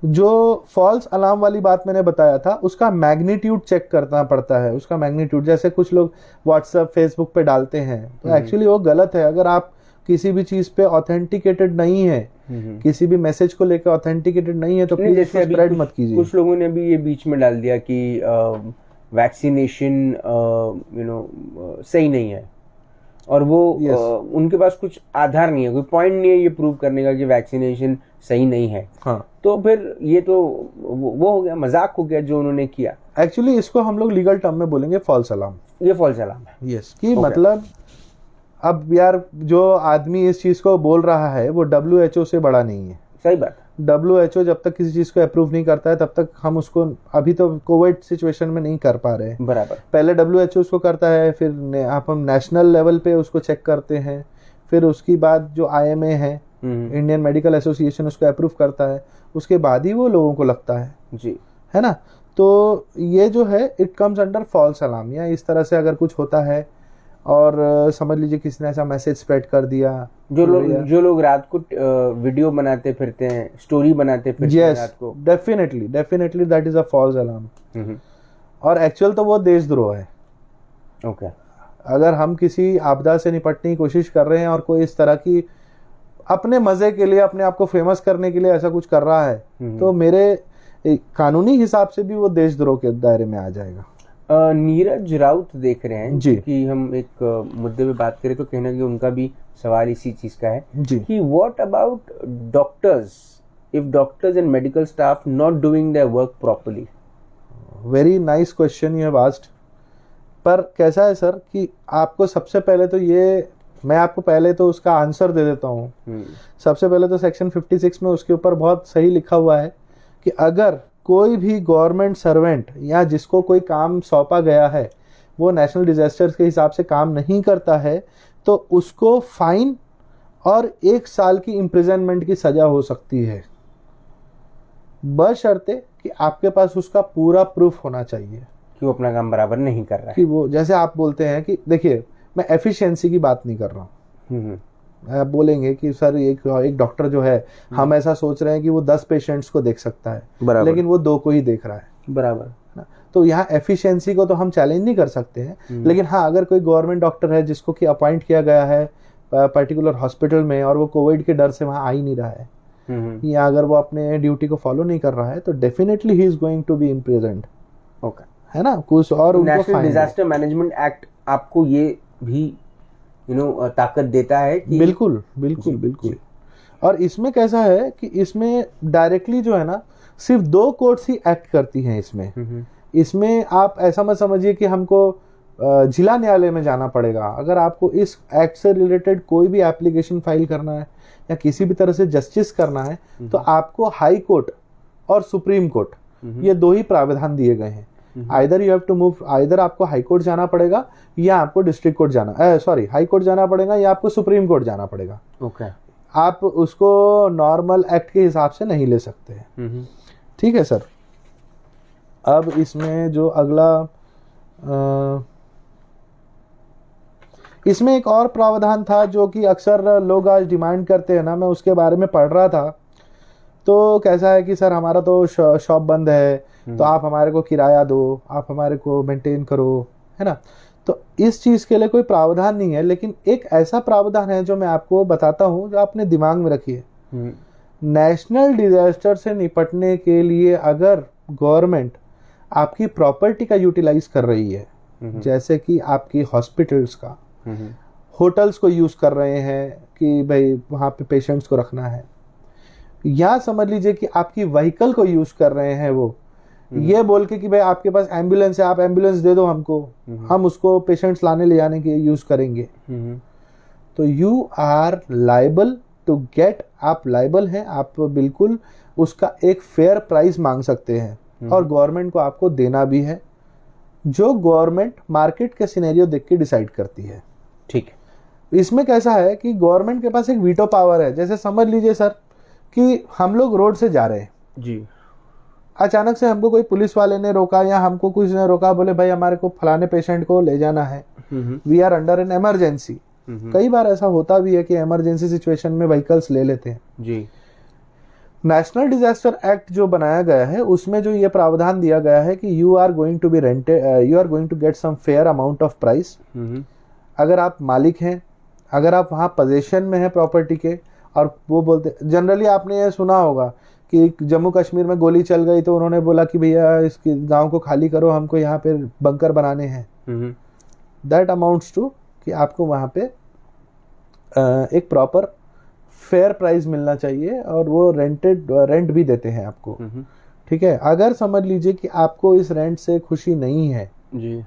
जो फॉल्स अलार्म वाली बात मैंने बताया था, उसका मैग्नीट्यूड चेक करना पड़ता है। उसका मैग्नीट्यूड, जैसे कुछ लोग व्हाट्सएप फेसबुक पे डालते हैं, तो एक्चुअली वो गलत है। अगर आप किसी भी चीज पे ऑथेंटिकेटेड नहीं है, किसी भी मैसेज को लेकर ऑथेंटिकेटेड नहीं है, तो प्लीज इसको स्प्रेड मत कीजिए। कुछ लोगों ने भी ये बीच में डाल दिया कि वैक्सीनेशन सही नहीं है, और वो Yes. उनके पास कुछ आधार नहीं है, कोई पॉइंट नहीं है ये प्रूव करने का कि वैक्सीनेशन सही नहीं है। हाँ, तो फिर ये तो वो हो गया, मजाक हो गया जो उन्होंने किया। एक्चुअली इसको हम लोग लीगल टर्म में बोलेंगे फॉल्स अलार्म। ये फॉल्स अलार्म है। यस, कि Okay. मतलब अब यार जो आदमी इस चीज को बोल रहा है वो WHO से बड़ा नहीं है। सही बात। WHO जब तक किसी चीज को अप्रूव नहीं करता है तब तक हम उसको, अभी तो कोविड सिचुएशन में नहीं कर पा रहे हैं। बराबर। पहले WHO उसको करता है, फिर आप हम नेशनल लेवल पे उसको चेक करते हैं, फिर उसके बाद जो IMA है, इंडियन मेडिकल एसोसिएशन, उसको अप्रूव करता है, उसके बाद ही वो लोगों को लगता है जी, है ना। तो ये जो है it comes under false alarm, या इस तरह से अगर कुछ होता है और समझ लीजिए किसी ने ऐसा मैसेज स्प्रेड कर दिया, जो लोग रात को वीडियो बनाते फिरते हैं, स्टोरी बनाते फिरते हैं रात को, definitely that is a false alarm. और एक्चुअल तो वो देशद्रोह है। ओके। अगर हम किसी आपदा से निपटने की कोशिश कर रहे हैं और कोई इस तरह की अपने मजे के लिए, अपने आप को फेमस करने के लिए ऐसा कुछ कर रहा है, तो मेरे कानूनी हिसाब से भी वो देशद्रोह के दायरे में आ जाएगा। नीरज राउत देख रहे हैं जी। कि हम एक मुद्दे पे बात करें तो कहना कि उनका भी सवाल इसी चीज का है जी। कि what about doctors, if doctors and medical staff not doing their work properly. Very nice question you have asked. पर कैसा है सर कि आपको सबसे पहले तो ये, मैं आपको पहले तो उसका आंसर दे देता हूँ। सबसे पहले तो सेक्शन 56 में उसके ऊपर बहुत सही लिखा हुआ है कि अगर कोई भी गवर्नमेंट सर्वेंट या जिसको कोई काम सौंपा गया है वो नेशनल डिजास्टर्स के हिसाब से काम नहीं करता है तो उसको फाइन और 1 साल की इम्प्रिजनमेंट की सजा हो सकती है, बशर्ते कि आपके पास उसका पूरा प्रूफ होना चाहिए कि वो अपना काम बराबर नहीं कर रहा है। कि वो, जैसे आप बोलते हैं कि देखिए मैं एफिशिएंसी की बात नहीं कर रहा हूँ। आप बोलेंगे कि सर एक डॉक्टर जो है, हम ऐसा सोच रहे हैं कि वो 10 पेशेंट्स को देख सकता है, लेकिन वो 2 को ही देख रहा है, बराबर। तो यहाँ एफिशिएंसी को तो हम चैलेंज नहीं कर सकते हैं। लेकिन हाँ, अगर कोई गवर्नमेंट डॉक्टर है जिसको कि अपॉइंट किया गया है पर्टिकुलर हॉस्पिटल में और वो कोविड के डर से वहाँ आ ही नहीं रहा है, या अगर वो अपने ड्यूटी को फॉलो नहीं कर रहा है, तो definitely he is going to be imprisoned. Okay, है ना, कुछ और उनको नेशनल डिजास्टर मैनेजमेंट एक्ट आपको ये भी ताकत देता है कि बिल्कुल बिल्कुल बिल्कुल। और इसमें कैसा है कि इसमें डायरेक्टली जो है ना सिर्फ 2 कोर्ट्स ही एक्ट करती हैं इसमें आप ऐसा मत समझिए कि हमको जिला न्यायालय में जाना पड़ेगा। अगर आपको इस एक्ट से रिलेटेड कोई भी एप्लीकेशन फाइल करना है या किसी भी तरह से जस्टिस करना है तो आपको हाई कोर्ट और सुप्रीम कोर्ट, ये 2 ही प्रावधान दिए गए हैं। Either you have to move, either आपको हाई कोर्ट जाना पड़ेगा या आपको डिस्ट्रिक्ट कोर्ट जाना, सॉरी हाई कोर्ट जाना पड़ेगा या आपको सुप्रीम कोर्ट जाना पड़ेगा। ओके। आप उसको नॉर्मल एक्ट के हिसाब से नहीं ले सकते हैं। ठीक है सर। अब इसमें जो अगला इसमें एक और प्रावधान था जो कि अक्सर लोग आज डिमांड करते हैं ना, मैं उसके बारे में पढ़ रहा था। तो कैसा है कि सर हमारा तो शॉप बंद है, तो आप हमारे को किराया दो, आप हमारे को मेंटेन करो, है ना। तो इस चीज के लिए कोई प्रावधान नहीं है, लेकिन एक ऐसा प्रावधान है जो मैं आपको बताता हूँ, जो आपने दिमाग में रखिए। नेशनल डिजास्टर से निपटने के लिए अगर गवर्नमेंट आपकी प्रॉपर्टी का यूटिलाइज कर रही है, जैसे कि आपकी हॉस्पिटल्स का, होटल्स को यूज कर रहे हैं कि भाई वहां पे पेशेंट्स को रखना है, या समझ लीजिए कि आपकी व्हीकल को यूज कर रहे हैं वो ये बोल के कि भाई आपके पास एम्बुलेंस है, आप एम्बुलेंस दे दो हमको, हम उसको पेशेंट्स लाने ले जाने के यूज करेंगे, तो you are liable to get, आप लाइबल हैं, आप बिल्कुल उसका एक फेयर प्राइस मांग सकते हैं और गवर्नमेंट को आपको देना भी है, जो गवर्नमेंट मार्केट के सिनेरियो देख के डिसाइड करती है। ठीक है। इसमें कैसा है कि गवर्नमेंट के पास एक वीटो पावर है। जैसे समझ लीजिए सर कि हम लोग रोड से जा रहे हैं जी, अचानक से हमको कोई पुलिस वाले ने रोका या हमको कुछ ने रोका, बोले भाई हमारे को फलाने पेशेंट को ले जाना है, we are under an emergency. कई बार ऐसा होता भी है कि इमरजेंसी सिचुएशन में व्हीकल्स ले लेते हैं जी। नेशनल डिजास्टर एक्ट जो बनाया गया है उसमें जो ये प्रावधान दिया गया है कि you are going to be rented, you are going to get some fair amount of price. अगर आप मालिक हैं, अगर आप वहाँ पोजेशन में हैं प्रॉपर्टी के, और वो बोलते, जनरली आपने ये सुना होगा कि जम्मू कश्मीर में गोली चल गई तो उन्होंने बोला कि भैया इसके गांव को खाली करो, हमको यहाँ पे बंकर बनाने हैं। दैट अमाउंट्स टू कि आपको वहाँ पे एक प्रॉपर फेयर प्राइस मिलना चाहिए, और वो रेंट भी देते हैं आपको। ठीक है, अगर समझ लीजिए कि आपको इस रेंट से खुशी नहीं है जी,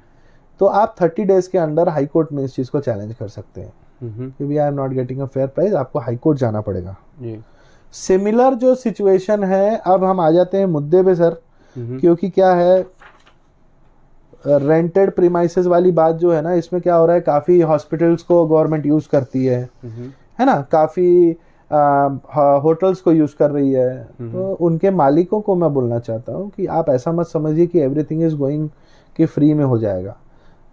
तो आप 30 डेज के अंदर हाई कोर्ट में इस चीज को चैलेंज कर सकते हैं कि we I am not getting a fair price, आपको हाई कोर्ट जाना पड़ेगा। जी, सिमिलर जो सिचुएशन है, अब हम आ जाते हैं मुद्दे पे सर, क्योंकि क्या है, रेंटेड प्रीमाइसेस वाली बात जो है ना, इसमें क्या हो रहा है, काफी हॉस्पिटल्स को गवर्नमेंट यूज करती है ना, काफी होटल्स को यूज कर रही है। तो उनके मालिकों को मैं बोलना चाहता हूँ कि आप ऐसा मत समझिए कि एवरीथिंग इज गोइंग कि फ्री में हो जाएगा।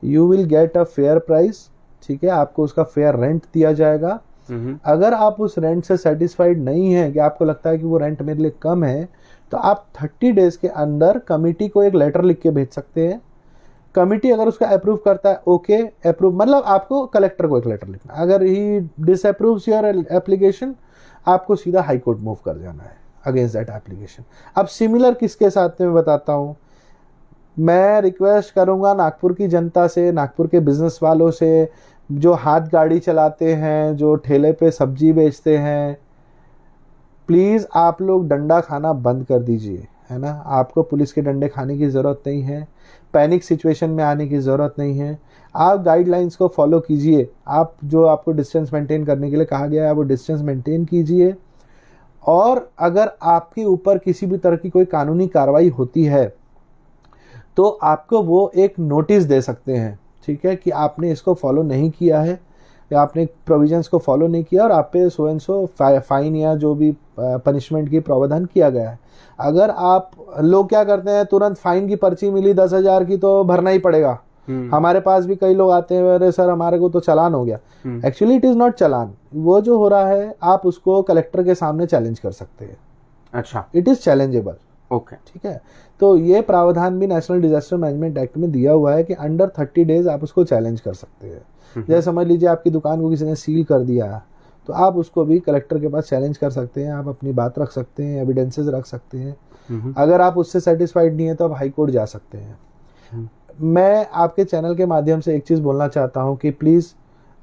You will get a fair price, ठीक है, आपको उसका फेयर रेंट दिया जाएगा। अगर आप उस रेंट से सेटिस्फाइड नहीं है, कि आपको लगता है कि वो रेंट मेरे लिए कम है, तो आप 30 डेज के अंदर कमिटी को एक लेटर लिख के भेज सकते हैं। कमिटी अगर उसका अप्रूव करता है, ओके अप्रूव, मतलब आपको कलेक्टर को एक लेटर लिखना, अगर ही डिसअप्रूव्स योर एप्लीकेशन, आपको सीधा हाई कोर्ट मूव कर जाना है अगेंस्ट दैट एप्लीकेशन। अब सिमिलर किसके साथ में बताता हूँ, मैं रिक्वेस्ट करूंगा नागपुर की जनता से, नागपुर के बिजनेस वालों से, जो हाथ गाड़ी चलाते हैं, जो ठेले पे सब्जी बेचते हैं, प्लीज आप लोग डंडा खाना बंद कर दीजिए, है ना। आपको पुलिस के डंडे खाने की जरूरत नहीं है, पैनिक सिचुएशन में आने की जरूरत नहीं है। आप गाइडलाइंस को फॉलो कीजिए, आप जो आपको डिस्टेंस मेंटेन करने के लिए कहा गया है वो डिस्टेंस मेंटेन कीजिए। और अगर आपके ऊपर किसी भी तरह की कोई कानूनी कार्रवाई होती है तो आपको वो एक नोटिस दे सकते हैं, ठीक है, कि आपने इसको फॉलो नहीं किया है, या आपने प्रोविजंस को फॉलो नहीं किया और आप पे सो एंड सो फाइन या जो भी पनिशमेंट की प्रावधान किया गया है। अगर आप लोग क्या करते हैं, तुरंत फाइन की पर्ची मिली 10,000 की तो भरना ही पड़ेगा। हमारे पास भी कई लोग आते हैं, अरे सर हमारे को तो चालान हो गया। एक्चुअली इट इज नॉट चालान, वो जो हो रहा है आप उसको कलेक्टर के सामने चैलेंज कर सकते हैं। अच्छा, इट इज चैलेंजेबल। ओके, ठीक है, तो ये प्रावधान भी नेशनल डिजास्टर मैनेजमेंट एक्ट में दिया हुआ है कि अंडर 30 डेज आप उसको चैलेंज कर सकते हैं। जैसे समझ लीजिए आपकी दुकान को किसी ने सील कर दिया, तो आप उसको भी कलेक्टर के पास चैलेंज कर सकते हैं, आप अपनी बात रख सकते हैं, एविडेंसेस रख सकते हैं। अगर आप उससे सेटिस्फाइड नहीं है तो आप हाई कोर्ट जा सकते हैं। मैं आपके चैनल के माध्यम से एक चीज बोलना चाहता हूं कि प्लीज,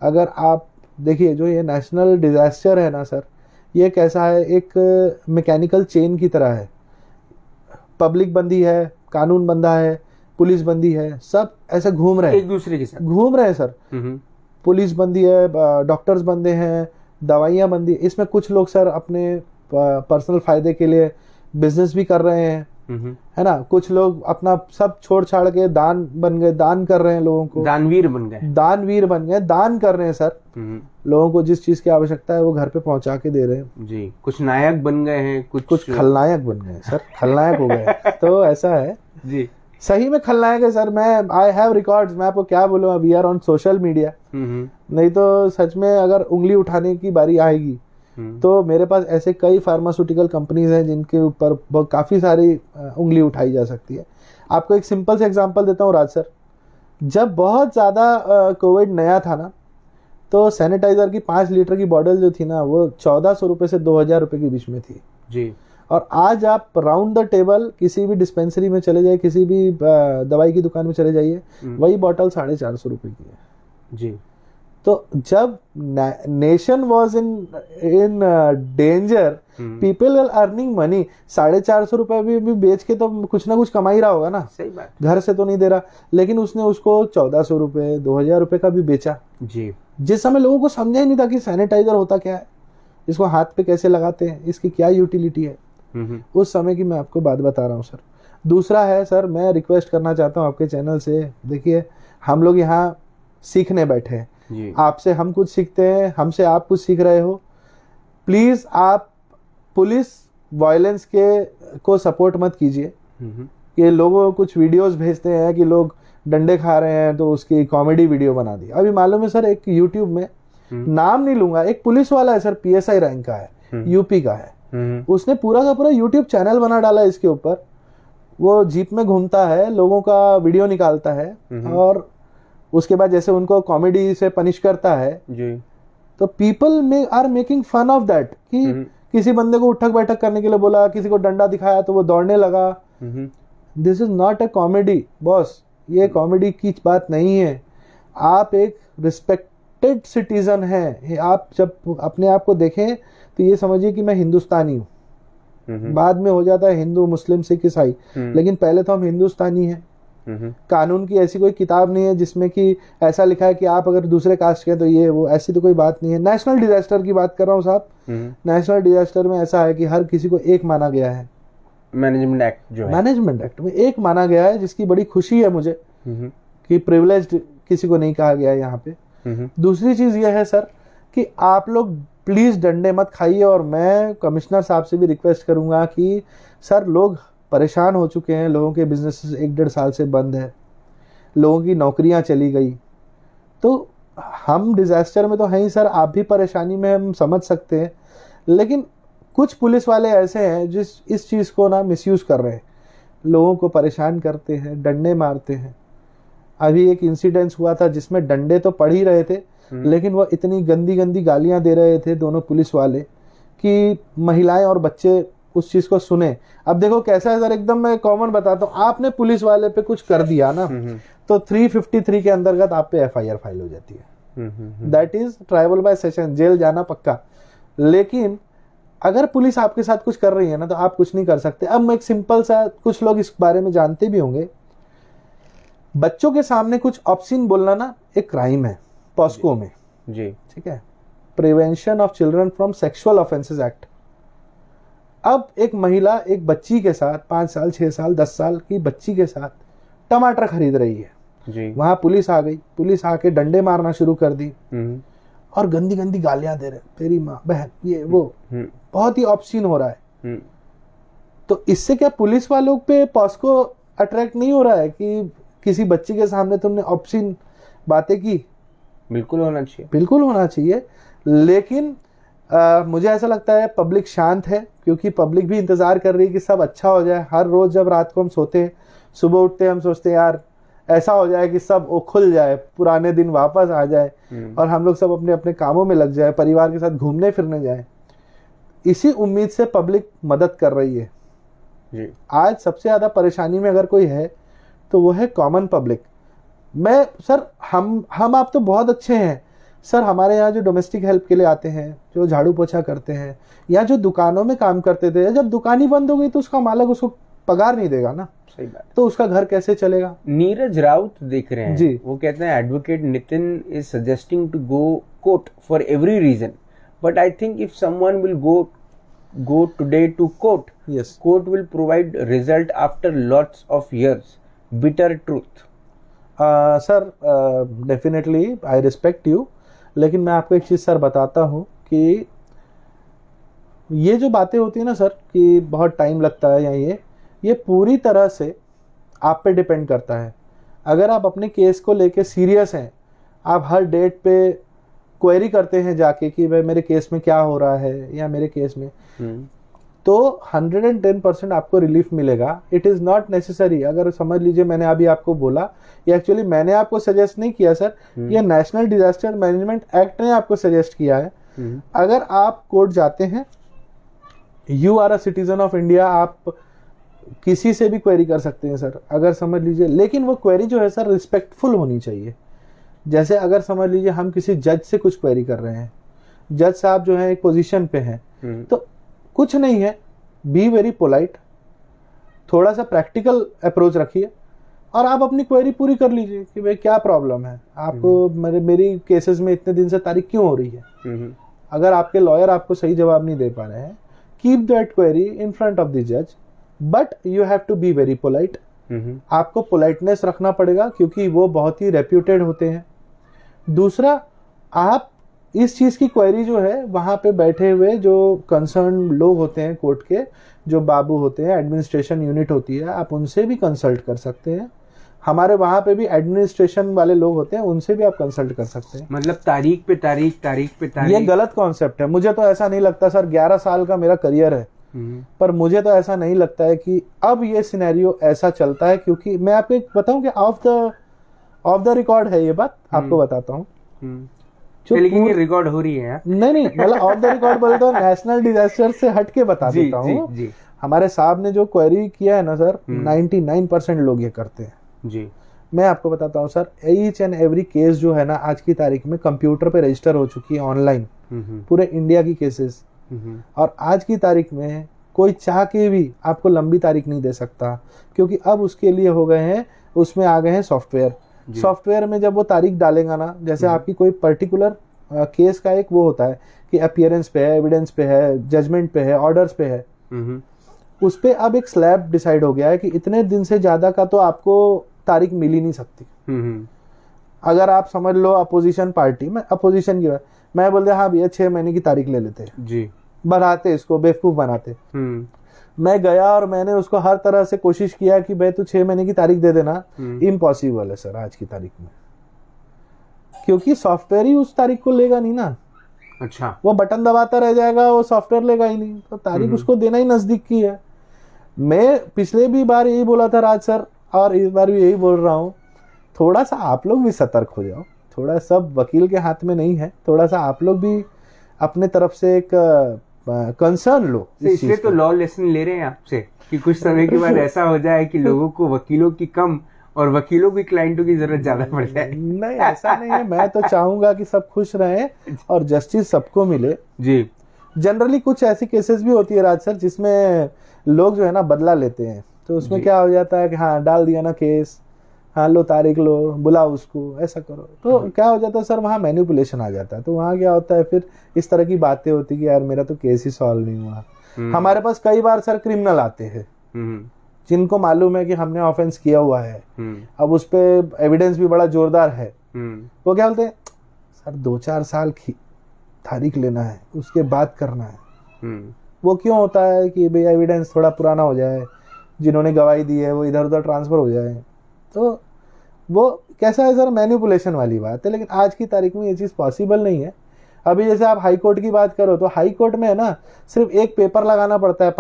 अगर आप देखिए, जो ये नेशनल डिजास्टर है ना सर, ये कैसा है, एक मैकेनिकल चेन की तरह है। पब्लिक बंदी है, कानून बंदा है, पुलिस बंदी है, सब ऐसे घूम रहे हैं, एक दूसरे के साथ घूम रहे हैं सर। पुलिस बंदी है, डॉक्टर्स बंदे हैं, दवाइयाँ बंदी, इसमें कुछ लोग सर अपने पर्सनल फायदे के लिए बिजनेस भी कर रहे हैं, है ना। कुछ लोग अपना सब छोड़ छाड़ के दान बन गए, दान कर रहे हैं, लोगों को दानवीर बन गए, दानवीर बन गए, दान कर रहे हैं सर। लोगों को जिस चीज की आवश्यकता है वो घर पे पहुंचा के दे रहे हैं जी। कुछ नायक बन गए हैं, कुछ खलनायक बन गए सर, खलनायक हो गए। तो ऐसा है जी, सही में खलनायक है सर। मैं आई हैव रिकॉर्ड्स, मैं आपको क्या बोलूँ, we are on social media. नहीं तो सच में अगर उंगली उठाने की बारी आएगी तो मेरे पास ऐसे कई फार्मास्यूटिकल कंपनीज हैं जिनके ऊपर काफी सारी उंगली उठाई जा सकती है। आपको एक सिंपल से एग्जांपल देता हूँ राज सर, जब बहुत ज्यादा कोविड नया था ना, तो सैनिटाइजर की 5 लीटर की बॉटल जो थी ना, वो 1400 रुपए से 2000 रुपए के बीच में थी जी। और आज आप राउंड द टेबल किसी भी डिस्पेंसरी में चले जाइए, किसी भी दवाई की दुकान में चले जाइए, वही बॉटल 450 रुपए की है जी। तो जब nation was in danger, people are earning money. 450 रुपए भी बेच के तो कुछ ना कुछ कमा ही रहा होगा ना, सही बात, घर से तो नहीं दे रहा, लेकिन उसने उसको 1400 रुपए 2000 रुपए का भी बेचा जी। जिस समय लोगों को समझा ही नहीं था कि सैनिटाइजर होता क्या है, इसको हाथ पे कैसे लगाते हैं, इसकी क्या यूटिलिटी है। उस समय की मैं आपको बात बता रहा हूँ सर। दूसरा है सर, मैं रिक्वेस्ट करना चाहता हूँ आपके चैनल से, देखिए हम लोग यहाँ सीखने बैठे हैं, आपसे हम कुछ सीखते हैं, हमसे आप कुछ सीख रहे हो। प्लीज आप पुलिस वायलेंस को सपोर्ट मत कीजिए। कि लोगों को कुछ वीडियोस भेजते हैं कि लोग डंडे खा रहे हैं तो उसकी कॉमेडी वीडियो बना दी। अभी मालूम है सर, एक यूट्यूब में, नाम नहीं लूंगा, एक पुलिस वाला है सर, PSI रैंक का है, यूपी का है, उसने पूरा का पूरा यूट्यूब चैनल बना डाला इसके ऊपर। वो जीप में घूमता है, लोगों का वीडियो निकालता है और उसके बाद जैसे उनको कॉमेडी से पनिश करता है जी। तो people are making fun of that कि किसी बंदे को उठक बैठक करने के लिए बोला, किसी को डंडा दिखाया तो वो दौड़ने लगा। This is not a comedy boss, ये कॉमेडी की बात नहीं है। आप एक एक्सपेक्टेड सिटीजन है। आप जब अपने आप को देखें तो ये समझिए कि मैं हिंदुस्तानी हूँ, बाद में हो जाता है हिंदू, मुस्लिम, सिख, ईसाई, लेकिन पहले तो हम हिंदुस्तानी हैं। कानून की ऐसी कोई किताब नहीं है जिसमें कि ऐसा लिखा है कि आप अगर दूसरे कास्ट के हैं तो ये वो, ऐसी तो कोई बात नहीं है। नेशनल डिजास्टर की बात कर रहा हूँ साहब, नेशनल डिजास्टर में ऐसा है कि हर किसी को एक माना गया है, मैनेजमेंट एक्ट जो है, मैनेजमेंट एक्ट में एक माना गया है, जिसकी बड़ी खुशी है मुझे कि प्रिविलेज्ड किसी को नहीं कहा गया है यहाँ पे। दूसरी चीज ये है सर कि आप लोग प्लीज डंडे मत खाइए, और मैं कमिश्नर साहब से भी रिक्वेस्ट करूंगा कि सर लोग परेशान हो चुके हैं, लोगों के बिजनेस 1-1.5 साल से बंद है, लोगों की नौकरियां चली गई, तो हम डिजास्टर में तो हैं ही सर, आप भी परेशानी में, हम समझ सकते हैं, लेकिन कुछ पुलिस वाले ऐसे हैं जिस इस चीज को ना मिसयूज कर रहे हैं, लोगों को परेशान करते हैं, डंडे मारते हैं। अभी एक इंसिडेंस हुआ था जिसमें डंडे तो पड़ ही रहे थे, लेकिन वो इतनी गंदी गंदी गालियां दे रहे थे दोनों पुलिस वाले कि महिलाएं और बच्चे उस चीज को सुने। अब देखो कैसा है सर, एकदम मैं कॉमन बताता हूँ, आपने पुलिस वाले पे कुछ कर दिया ना तो 353 के अंतर्गत आप पे FIR फाइल हो जाती है, that is triable by session, जेल जाना पक्का। लेकिन अगर पुलिस आपके साथ कुछ कर रही है ना तो आप कुछ नहीं कर सकते। अब मैं एक सिंपल सा, कुछ लोग इस बारे में जानते भी होंगे, बच्चों के सामने कुछ ऑब्सीन बोलना ना एक क्राइम है पॉस्को में जी, ठीक है, prevention of children from sexual offences act. अब एक महिला एक बच्ची के साथ, 5 साल 6 साल 10 साल की बच्ची के साथ टमाटर खरीद रही है जी, वहां पुलिस आ गई, पुलिस आके डंडे मारना शुरू कर दी और गंदी गंदी गालियां दे रहे, तेरी माँ बहन ये वो, बहुत ही ऑब्सीन हो रहा है। तो इससे क्या पुलिस वालों पे पॉस्को अट्रैक्ट नहीं हो रहा है कि किसी बच्ची के सामने तुमने ऑब्सीन बातें की? बिल्कुल होना चाहिए, बिल्कुल होना चाहिए। लेकिन मुझे ऐसा लगता है पब्लिक शांत है, क्योंकि पब्लिक भी इंतजार कर रही है कि सब अच्छा हो जाए। हर रोज जब रात को हम सोते हैं, सुबह उठते हैं, हम सोचते हैं यार ऐसा हो जाए कि सब वो खुल जाए, पुराने दिन वापस आ जाए और हम लोग सब अपने अपने कामों में लग जाए, परिवार के साथ घूमने फिरने जाए। इसी उम्मीद से पब्लिक मदद कर रही है जी। आज सबसे ज्यादा परेशानी में अगर कोई है तो वो है कॉमन पब्लिक। मैं सर हम आप तो बहुत अच्छे हैं सर, हमारे यहाँ जो डोमेस्टिक हेल्प के लिए आते हैं, जो झाड़ू पोछा करते हैं, या जो दुकानों में काम करते थे, जब दुकान ही बंद हो गई तो उसका मालिक उसको पगार नहीं देगा ना, सही बात, तो उसका घर कैसे चलेगा? नीरज राउत देख रहे हैं जी, वो कहते हैं advocate Nitin is suggesting to go court for every reason, but I think if someone will go today to court, yes, court will provide result after lots of years, bitter truth. Sir definitely I respect you, लेकिन मैं आपको एक चीज sir बताता हूँ कि ये जो बातें होती है ना सर कि बहुत टाइम लगता है, या ये पूरी तरह से आप पे डिपेंड करता है। अगर आप अपने केस को लेके सीरियस हैं, आप हर डेट पे क्वेरी करते हैं जाके कि भाई मेरे केस में क्या हो रहा है या मेरे केस में, तो 110% आपको रिलीफ मिलेगा। इट इज नॉट नेसेसरी, अगर समझ लीजिए मैंने अभी आपको बोला, ये एक्चुअली मैंने आपको सजेस्ट नहीं किया सर, ये नेशनल डिजास्टर मैनेजमेंट एक्ट ने आपको सजेस्ट किया है। अगर आप कोर्ट जाते हैं, you are a citizen of India, आप किसी से भी क्वेरी कर सकते हैं सर, अगर समझ लीजिए, लेकिन वो क्वेरी जो है सर रिस्पेक्टफुल होनी चाहिए। जैसे अगर समझ लीजिए हम किसी जज से कुछ क्वेरी कर रहे हैं, जज साहब जो है एक पोजीशन पे हैं, तो कुछ नहीं है, बी वेरी पोलाइट, थोड़ा सा प्रैक्टिकल अप्रोच रखिए और आप अपनी क्वेरी पूरी कर लीजिए कि भाई क्या प्रॉब्लम है आपको, मेरी केसेस में इतने दिन से तारीख क्यों हो रही है। अगर आपके लॉयर आपको सही जवाब नहीं दे पा रहे हैं, keep that query in front of the जज, but you have to be very polite. आपको पोलाइटनेस रखना पड़ेगा क्योंकि वो बहुत ही रेप्यूटेड होते हैं। दूसरा, आप इस चीज की क्वेरी जो है वहां पे बैठे हुए जो कंसर्न लोग होते हैं, कोर्ट के जो बाबू होते हैं, एडमिनिस्ट्रेशन यूनिट होती है, आप उनसे भी कंसल्ट कर सकते हैं। हमारे वहां पे भी एडमिनिस्ट्रेशन वाले लोग होते हैं, उनसे भी आप कंसल्ट कर सकते हैं। मतलब तारीख पे तारीख, ये गलत कॉन्सेप्ट है। मुझे तो ऐसा नहीं लगता सर, 11 साल का मेरा करियर है, पर मुझे तो ऐसा नहीं लगता है कि अब ये सिनेरियो ऐसा चलता है, क्योंकि मैं आपको एक बताऊं कि ऑफ द रिकॉर्ड है ये बात, आपको बताता हूँ। लेकिन ये रिकॉर्ड हो रही है? नहीं, मतलब ऑफ द रिकॉर्ड बोलता हूँ, नेशनल डिजास्टर से हट के बता देता हूँ। हमारे साहब ने जो क्वेरी किया है ना सर, 99% लोग ये करते हैं जी। मैं आपको बताता हूँ sir, each and every case जो है ना आज की तारीख में कंप्यूटर पे रजिस्टर हो चुकी है ऑनलाइन, पूरे इंडिया की केसेस। और आज की तारीख में कोई चाह के भी आपको लंबी तारीख नहीं दे सकता, क्योंकि अब उसके लिए हो गए हैं, उसमें आ गए हैं सॉफ्टवेयर। सॉफ्टवेयर में जब वो तारीख डालेगा ना, जैसे आपकी कोई पर्टिकुलर केस का एक वो होता है कि अपीयरेंस पे है, एविडेंस पे है, जजमेंट पे है, ऑर्डर्स पे है, उस पे अब एक स्लैब डिसाइड हो गया है कि इतने दिन से ज्यादा का तो आपको तारीख मिल ही नहीं सकती। अगर आप समझ लो अपोजिशन पार्टी में, अपोजिशन की बात, मैं बोलते हाँ भैया 6 महीने की तारीख ले लेते हैं जी, बनाते इसको बेवकूफ बनाते। मैं गया और मैंने उसको हर तरह से कोशिश किया कि भाई तू 6 महीने की तारीख दे देना, इम्पॉसिबल है सर आज की तारीख में, क्योंकि सॉफ्टवेयर ही उस तारीख को लेगा नहीं ना। अच्छा, वो बटन दबाता रह जाएगा, वो सॉफ्टवेयर लेगा ही नहीं, तो तारीख उसको देना ही नजदीक की है। मैं पिछले भी बार यही बोला था राज सर, और इस बार भी यही बोल रहा हूँ, थोड़ा सा आप लोग भी सतर्क हो जाओ। थोड़ा सब वकील के हाथ में नहीं है, थोड़ा सा आप लोग भी अपने तरफ से एक कंसर्न लो। इसलिए तो लॉ लेसन ले रहे हैं आपसे कि कुछ समय के बाद ऐसा हो जाए कि लोगों को वकीलों की कम और वकीलों की क्लाइंटों की जरूरत ज्यादा पड़ जाए। नहीं, ऐसा नहीं है, मैं तो चाहूंगा कि सब खुश रहें और जस्टिस सबको मिले जी। जनरली कुछ ऐसी केसेस भी होती है राज सर जिसमें लोग जो है ना बदला लेते हैं, तो उसमें क्या हो जाता है कि हाँ डाल दिया ना केस, हाँ लो तारीख लो, बुलाओ उसको, ऐसा करो, तो क्या हो जाता है सर वहाँ मैनिपुलेशन आ जाता है। तो वहाँ क्या होता है फिर इस तरह की बातें होती है कि यार मेरा तो केस ही सॉल्व नहीं हुआ। हमारे पास कई बार सर क्रिमिनल आते हैं जिनको मालूम है कि हमने ऑफेंस किया हुआ है, अब उस पे एविडेंस भी बड़ा जोरदार है, वो क्या बोलते हैं सर 2-4 साल की तारीख लेना है, उसके बाद करना है। वो क्यों होता है कि भाई एविडेंस थोड़ा पुराना हो जाए, जिन्होंने गवाही दी है वो इधर उधर ट्रांसफर हो जाए। तो वो कैसा है सर, मैनिपुलेशन वाली बात है। लेकिन आज की तारीख में ये चीज़ पॉसिबल नहीं है। अभी जैसे आप हाई कोर्ट की बात करो तो हाई कोर्ट में है ना सिर्फ एक पेपर लगाना पड़ता है,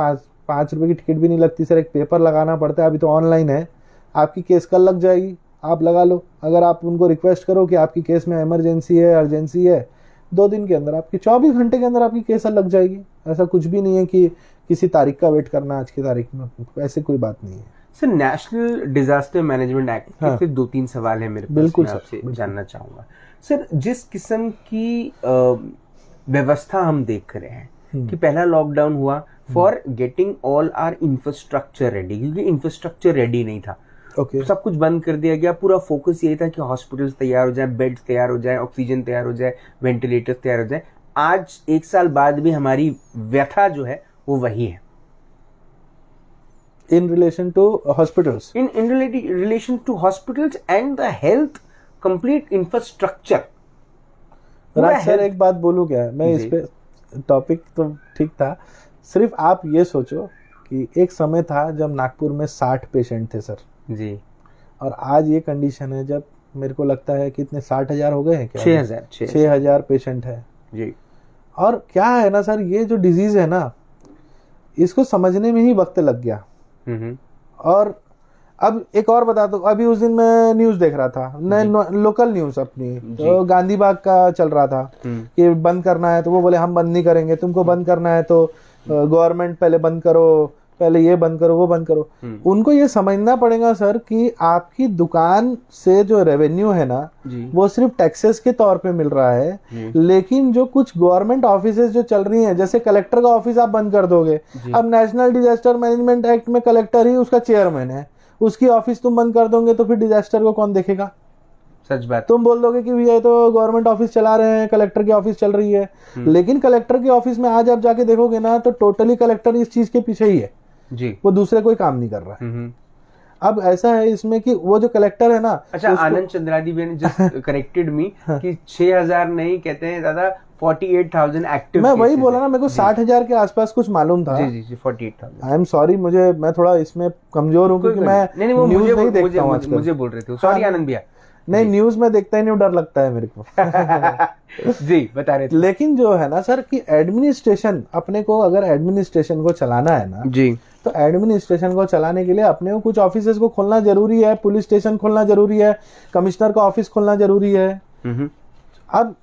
5 रुपए की टिकट भी नहीं लगती सर, एक पेपर लगाना पड़ता है। अभी तो ऑनलाइन है, आपकी केस कल लग जाएगी, आप लगा लो। अगर आप उनको रिक्वेस्ट करो कि आपकी केस में इमरजेंसी है, अर्जेंसी है, 2 दिन के अंदर आपकी 24 घंटे के अंदर आपकी केस लग जाएगी। ऐसा कुछ भी नहीं है कि किसी तारीख का वेट करना आज की तारीख में, ऐसे कोई बात नहीं है sir. National disaster management act के फिर 2-3 सवाल है मेरे पास, बिल्कुल मैं आपसे जानना चाहूंगा सर। जिस किस्म की व्यवस्था हम देख रहे हैं कि पहला लॉकडाउन हुआ for getting all our infrastructure ready, क्योंकि इंफ्रास्ट्रक्चर रेडी नहीं था। सब कुछ बंद कर दिया गया। पूरा फोकस यही था कि हॉस्पिटल्स तैयार हो जाए, बेड्स तैयार हो जाए, ऑक्सीजन तैयार हो जाए, वेंटिलेटर्स तैयार हो जाए। आज 1 साल बाद भी हमारी व्यथा जो है वो वही है in relation to hospitals, in relation to hospitals and the health complete infrastructure। Raj sir एक बात बोलूं क्या मैं इस पे, टॉपिक तो ठीक था, सिर्फ आप ये सोचो कि एक समय था जब नागपुर में 60 पेशेंट थे सर जी, और आज ये कंडीशन है जब मेरे को लगता है कि इतने 60,000 हो गए हैं क्या, 6,000 पेशेंट है जी। और क्या है ना सर, ये जो डिजीज है ना इसको समझने में ही वक्त लग गया। और अब एक और बता दो, अभी उस दिन मैं न्यूज देख रहा था, लोकल न्यूज अपनी, तो गांधी बाग का चल रहा था कि बंद करना है, तो वो बोले हम बंद नहीं करेंगे, तुमको बंद करना है तो गवर्नमेंट पहले बंद करो, पहले ये बंद करो वो बंद करो। उनको ये समझना पड़ेगा सर कि आपकी दुकान से जो रेवेन्यू है ना वो सिर्फ टैक्सेस के तौर पे मिल रहा है, लेकिन जो कुछ गवर्नमेंट ऑफिसेज जो चल रही हैं, जैसे कलेक्टर का ऑफिस आप बंद कर दोगे, अब नेशनल डिजास्टर मैनेजमेंट एक्ट में कलेक्टर ही उसका चेयरमैन है, उसकी ऑफिस तुम बंद कर दोगे तो फिर डिजास्टर को कौन देखेगा? सच बात। तुम बोल दोगे कि भैया तो गवर्नमेंट ऑफिस चला रहे हैं, कलेक्टर की ऑफिस चल रही है, लेकिन कलेक्टर की ऑफिस में आज आप जाके देखोगे ना तो टोटली कलेक्टर इस चीज के पीछे ही है जी, वो दूसरे कोई काम नहीं कर रहा है। अब ऐसा है इसमें कि वो जो कलेक्टर है ना, अच्छा आनंद चंद्रादी ने जस्ट करेक्टेड मी कि 6,000 नहीं कहते हैं दादा, 48,000 एक्टिव। मैं वही बोला ना, मेरे को 60,000 के आसपास कुछ मालूम था जी जी 48,000। आई एम सॉरी, मैं थोड़ा इसमें कमजोर हूँ क्योंकि मैं न्यूज नहीं देखता हूँ आजकल। मुझे बोल रहे थे, सॉरी आनंद भैया। नहीं, न्यूज में देखता ही नहीं, डर लगता है मेरे को जी बता रहे थे। लेकिन जो है ना सर कि एडमिनिस्ट्रेशन, अपने को अगर एडमिनिस्ट्रेशन को चलाना है ना जी, तो एडमिनिस्ट्रेशन को चलाने के लिए अपने को कुछ ऑफिसेज को खोलना जरूरी है, पुलिस स्टेशन खोलना जरूरी है, कमिश्नर का ऑफिस खोलना जरूरी है। अब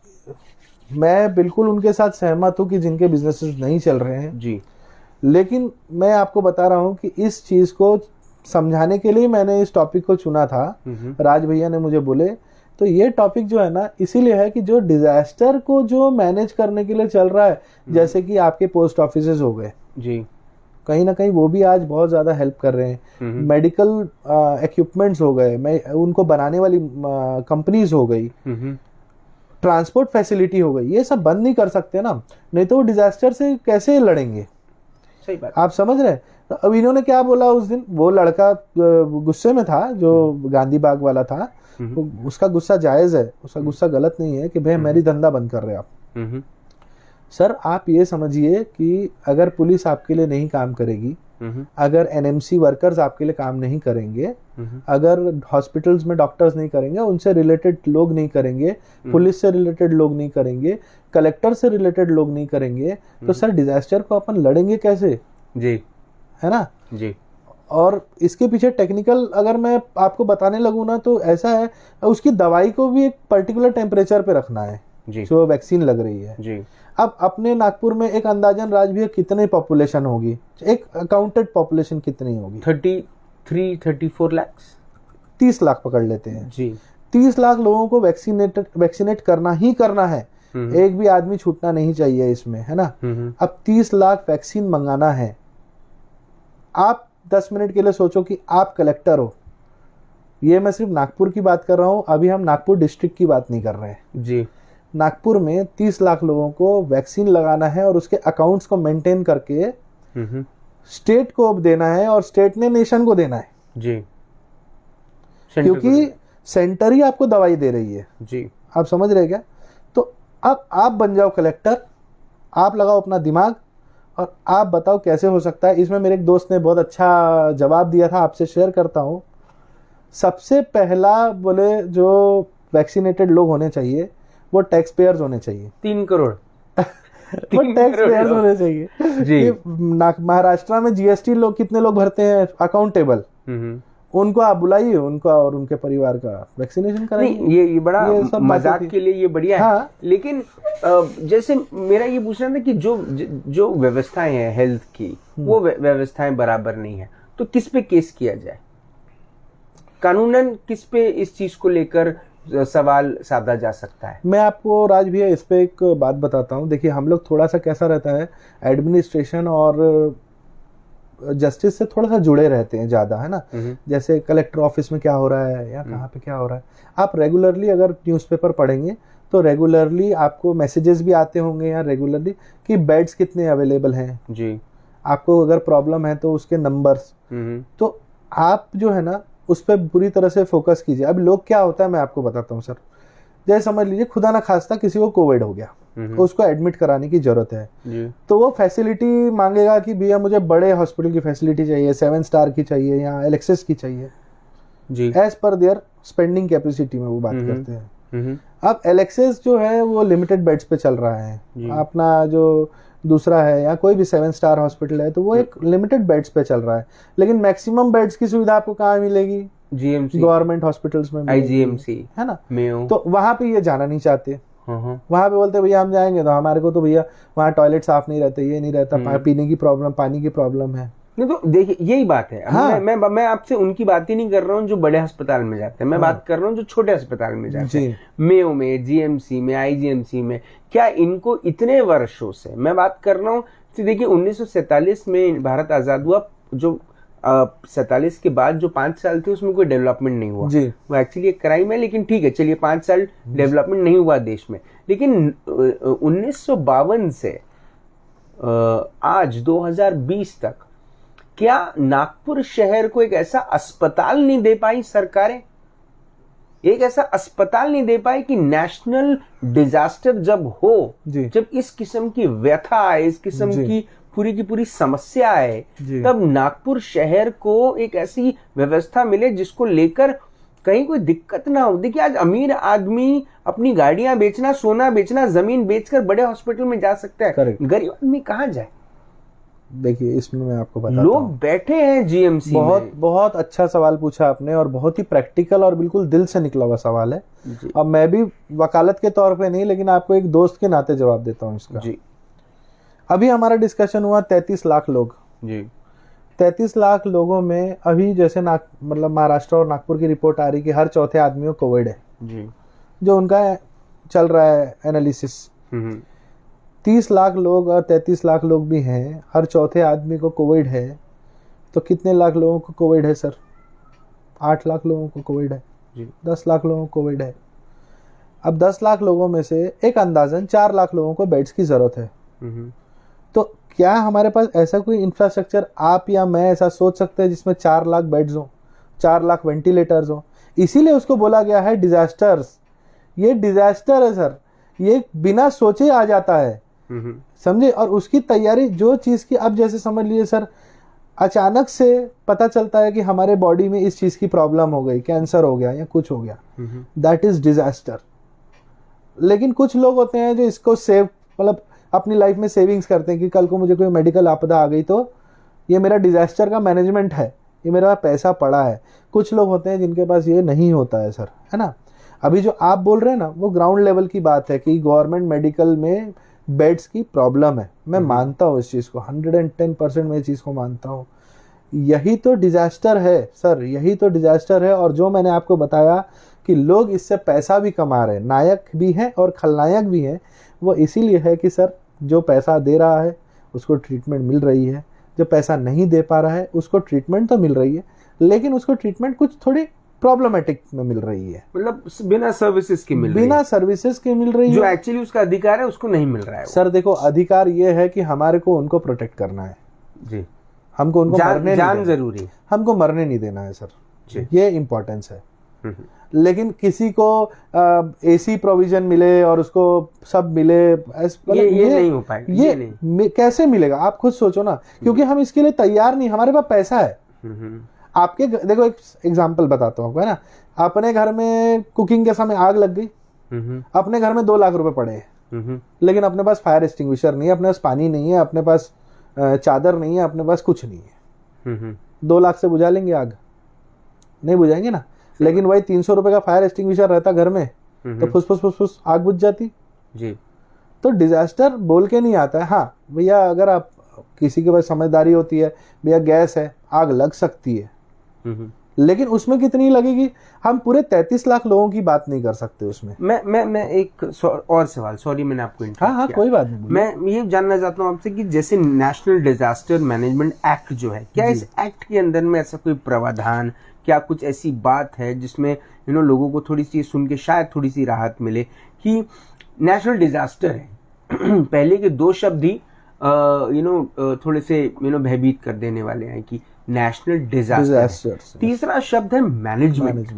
मैं बिल्कुल उनके साथ सहमत हूँ कि जिनके बिजनेसेस नहीं चल रहे हैं जी, लेकिन मैं आपको बता रहा हूँ कि इस चीज को समझाने के लिए मैंने इस टॉपिक को चुना था। राज भैया ने मुझे बोले तो ये टॉपिक जो है ना इसीलिए है कि जो डिजास्टर को जो मैनेज करने के लिए चल रहा है, जैसे कि आपके पोस्ट ऑफिसेज हो गए जी, कहीं ना कहीं वो भी आज बहुत ज्यादा हेल्प कर रहे हैं। मेडिकल इक्विपमेंट्स हो गए, मैं उनको बनाने वाली कंपनीज हो गई, ट्रांसपोर्ट फैसिलिटी हो गई, ये सब बंद नहीं कर सकते ना, नहीं तो वो डिजास्टर से कैसे लड़ेंगे। सही बात। आप समझ रहे हैं। तो अब इन्होंने क्या बोला उस दिन, वो लड़का गुस्से में था जो गांधी बाग वाला था, उसका गुस्सा जायज है, उसका गुस्सा गलत नहीं है कि भाई मेरी धंधा बंद कर रहे हो आप। सर आप ये समझिए कि अगर पुलिस आपके लिए नहीं काम करेगी, अगर एनएमसी वर्कर्स आपके लिए काम नहीं करेंगे, अगर हॉस्पिटल्स में डॉक्टर्स नहीं करेंगे, उनसे रिलेटेड लोग नहीं करेंगे, पुलिस से रिलेटेड लोग नहीं करेंगे, कलेक्टर से रिलेटेड लोग नहीं करेंगे, तो सर डिजास्टर को अपन लड़ेंगे कैसे जी, है ना जी। और इसके पीछे टेक्निकल अगर मैं आपको बताने लगूँ ना तो ऐसा है, उसकी दवाई को भी एक पर्टिकुलर टेम्परेचर पे रखना है जी, जो वैक्सीन लग रही है जी। अब अपने नागपुर में एक अंदाजन राज भैया कितने पॉपुलेशन होगी, एक अकाउंटेड पॉपुलेशन कितनी होगी? 34 लाख, 30 लाख पकड़ लेते हैं जी। 30 लाख लोगों को वैक्सीनेट करना ही करना है, एक भी आदमी छूटना नहीं चाहिए इसमें, है ना। अब 30 लाख वैक्सीन मंगाना है। आप 10 मिनट के लिए सोचो कि आप कलेक्टर हो, ये मैं सिर्फ नागपुर की बात कर रहा हूं, अभी हम नागपुर डिस्ट्रिक्ट की बात नहीं कर रहे हैं जी। नागपुर में 30 लाख लोगों को वैक्सीन लगाना है और उसके अकाउंट्स को मेंटेन करके स्टेट को अब देना है और स्टेट ने नेशन को देना है जी, क्योंकि सेंटर ही आपको दवाई दे रही है जी। आप समझ रहे क्या? तो अब आप बन जाओ कलेक्टर, आप लगाओ अपना दिमाग और आप बताओ कैसे हो सकता है। इसमें मेरे एक दोस्त ने बहुत अच्छा जवाब दिया था, आपसे शेयर करता हूं। सबसे पहला बोले जो वैक्सीनेटेड लोग होने चाहिए वो टैक्स पेयर्स होने चाहिए, 3 करोड़ वो टैक्स पेयर्स होने चाहिए जी। महाराष्ट्र में जीएसटी लोग कितने लोग भरते हैं अकाउंटेबल, उनको आप बुलाइए, उनका और उनके परिवार का वैक्सीनेशन कराइए। ये बड़ा मजाक के लिए ये बढ़िया है। लेकिन जैसे मेरा ये पूछना था कि जो व्यवस्थाएं हैं हेल्थ की, वो व्यवस्थाएं बराबर नहीं है, तो किस पे केस किया जाए? कानूनन किस पे इस चीज को लेकर सवाल साधा जा सकता है? मैं आपको राज भैया इस पे एक बात बताता हूँ। देखिए हम लोग थोड़ा सा कैसा रहता है, एडमिनिस्ट्रेशन और जस्टिस से थोड़ा सा जुड़े रहते हैं ज्यादा, है ना। जैसे कलेक्टर ऑफिस में क्या हो रहा है या कहाँ पे क्या हो रहा है, आप रेगुलरली अगर न्यूज़पेपर पढ़ेंगे तो रेगुलरली आपको मैसेजेस भी आते होंगे या रेगुलरली कि बेड्स कितने अवेलेबल हैं जी। आपको अगर प्रॉब्लम है तो उसके नंबर्स, तो आप जो है ना उस पर पूरी तरह से फोकस कीजिए। अब लोग क्या होता है मैं आपको बताता हूँ सर, जैसे समझ लीजिए खुदा ना खास्ता किसी को कोविड हो गया, तो उसको एडमिट कराने की जरूरत है जी। तो वो फैसिलिटी मांगेगा कि भैया मुझे बड़े हॉस्पिटल की फैसिलिटी चाहिए, 7 स्टार की चाहिए या एलेक्सिस की चाहिए जी, as per their spending capacity में वो बात करते हैं। अब एलेक्सिस जो है वो लिमिटेड बेड्स पे चल रहा है, अपना जो दूसरा है या कोई भी 7 स्टार हॉस्पिटल है तो वो एक लिमिटेड बेड्स पे चल रहा है, लेकिन मैक्सिमम बेड्स की सुविधा आपको कहाँ मिलेगी? जीएमसी, गवर्नमेंट हॉस्पिटल्स में, आईजीएमसी, है ना, मेयो। तो वहां पे ये जाना नहीं चाहते, वहां पे बोलते भैया हम जाएंगे तो हमारे को तो भैया वहाँ टॉयलेट साफ नहीं रहते, ये नहीं रहता, पीने की प्रॉब्लम, पानी की प्रॉब्लम है। नहीं तो देखिए यही बात है। हाँ। मैं आपसे उनकी बात ही नहीं कर रहा हूँ जो बड़े अस्पताल में जाते हैं, मैं बात कर रहा हूँ जो छोटे अस्पताल में जाते हैं, मेयो में, जीएमसी में, आईजीएमसी में। क्या इनको इतने वर्षों से, मैं बात कर रहा हूँ, देखिए 1947 में भारत आजाद हुआ, जो 47 के बाद जो 5 साल थे उसमें कोई डेवलपमेंट नहीं हुआ जी। वो एक्चुअली एक क्राइम है, लेकिन ठीक है चलिए 5 साल डेवलपमेंट नहीं हुआ देश में। लेकिन 1952 से आज 2020 तक क्या नागपुर शहर को एक ऐसा अस्पताल नहीं दे पाई सरकारें, एक ऐसा अस्पताल नहीं दे पाई कि नेशनल डिजास्टर जब हो, जब इस किस्म की व्यथा आए, इस किस्म की पूरी समस्या आए, तब नागपुर शहर को एक ऐसी व्यवस्था मिले जिसको लेकर कहीं कोई दिक्कत ना हो। देखिए आज अमीर आदमी अपनी गाड़ियां बेचना, सोना बेचना, जमीन बेचकर बड़े हॉस्पिटल में जा सकता है, गरीब आदमी कहाँ जाए? देखिए इसमें मैं आपको बताता हूं, लोग बैठे हैं जीएमसी में। बहुत अच्छा सवाल पूछा आपने और बहुत ही प्रैक्टिकल और बिल्कुल दिल से निकला हुआ सवाल है। अब मैं भी वकालत के तौर पे नहीं, लेकिन आपको एक दोस्त के नाते जवाब देता हूँ इसका जी। अभी हमारा डिस्कशन हुआ 33 लाख लोग जी। 33 लाख लोगों में अभी जैसे मतलब महाराष्ट्र और नागपुर की रिपोर्ट आ रही कि हर चौथे आदमी को कोविड है जी। जो उनका चल रहा है एनालिसिस। 30 लाख लोग और 33 लाख लोग भी हैं, हर चौथे आदमी को कोविड है, तो कितने लाख लोगों को कोविड है सर? 8 लाख लोगों को कोविड है जी। 10 लाख लोगों को कोविड है। अब 10 लाख लोगों में से एक अंदाजन 4 लाख लोगों को बेड्स की जरूरत है। तो क्या हमारे पास ऐसा कोई इंफ्रास्ट्रक्चर आप या मैं ऐसा सोच सकते हैं जिसमें 4 लाख बेड्स हो, 4 लाख वेंटिलेटर्स हो? इसीलिए उसको बोला गया है डिजास्टर्स। ये डिजास्टर है सर, ये बिना सोचे आ जाता है, समझे? और उसकी तैयारी जो चीज की, अब जैसे समझ लीजिए सर, अचानक से पता चलता है कि हमारे बॉडी में इस चीज की प्रॉब्लम हो गई, कैंसर हो गया या कुछ हो गया, दैट इज डिजास्टर। लेकिन कुछ लोग होते हैं जो इसको सेव, मतलब अपनी लाइफ में सेविंग्स करते हैं कि कल को मुझे कोई मेडिकल आपदा आ गई तो ये मेरा डिजास्टर का मैनेजमेंट है, ये मेरा पैसा पड़ा है। कुछ लोग होते हैं जिनके पास ये नहीं होता है सर, है ना? अभी जो आप बोल रहे हैं ना, वो ग्राउंड लेवल की बात है कि गवर्नमेंट मेडिकल में बेड्स की प्रॉब्लम है। मैं मानता हूँ इस चीज़ को, 110% मैं इस चीज़ को मानता हूँ। यही तो डिजास्टर है सर, यही तो डिजास्टर है। और जो मैंने आपको बताया कि लोग इससे पैसा भी कमा रहे हैं, नायक भी हैं और खलनायक भी हैं, वो इसीलिए है कि सर जो पैसा दे रहा है उसको ट्रीटमेंट मिल रही है, जो पैसा नहीं दे पा रहा है उसको ट्रीटमेंट तो मिल रही है, लेकिन उसको ट्रीटमेंट कुछ थोड़ी प्रॉब्लमेटिक में मिल रही है, मतलब बिना सर्विसेज के मिल रही है, बिना सर्विसेज के मिल रही है। जो एक्चुअली उसका अधिकार है उसको नहीं मिल रहा है। सर देखो, अधिकार ये है कि हमारे को उनको प्रोटेक्ट करना है जी, हमको उनको मरने जान जरूरी है, हमको मरने नहीं देना है सर जी। ये इम्पोर्टेंस है। लेकिन किसी को एसी प्रोविजन मिले और उसको सब मिले, ये नहीं हो पाएगा। ये नहीं। कैसे मिलेगा आप खुद सोचो ना, क्योंकि हम इसके लिए तैयार नहीं, हमारे पास पैसा है। आपके देखो एक एग्जांपल बताता हूँ, है ना? अपने घर में कुकिंग के समय आग लग गई, अपने घर में 2 लाख रुपए पड़े हैं, लेकिन अपने पास फायर एक्सटिंग्विशर नहीं है, अपने पास पानी नहीं है, अपने पास चादर नहीं है, अपने पास कुछ नहीं है। 2 लाख से बुझा लेंगे आग? नहीं बुझाएंगे ना। लेकिन वही 300 रुपए का फायर एक्सटिंग्विशर रहता घर में तो फुस फुस फुस फुस आग बुझ जाती जी। तो डिजास्टर बोल के नहीं आता है। हाँ भैया, अगर आप किसी के पास समझदारी होती है, भैया गैस है, आग लग सकती है, लेकिन उसमें कितनी लगेगी? हम पूरे 33 लाख लोगों की बात नहीं कर सकते उसमें। मैं एक और सवाल, सॉरी मैंने आपको हाँ हाँ कोई बात नहीं। मैं ये जानना चाहता हूँ आपसे कि जैसे नेशनल डिजास्टर मैनेजमेंट एक्ट जो है, क्या इस एक्ट के अंदर में ऐसा कोई प्रावधान, क्या कुछ ऐसी बात है जिसमें लोगों को थोड़ी सी सुन के शायद थोड़ी सी राहत मिले कि नेशनल डिजास्टर है? पहले के 2 शब्द ही थोड़े से भयभीत कर देने वाले हैं कि नेशनल डिजास्टर। तीसरा शब्द है मैनेजमेंट,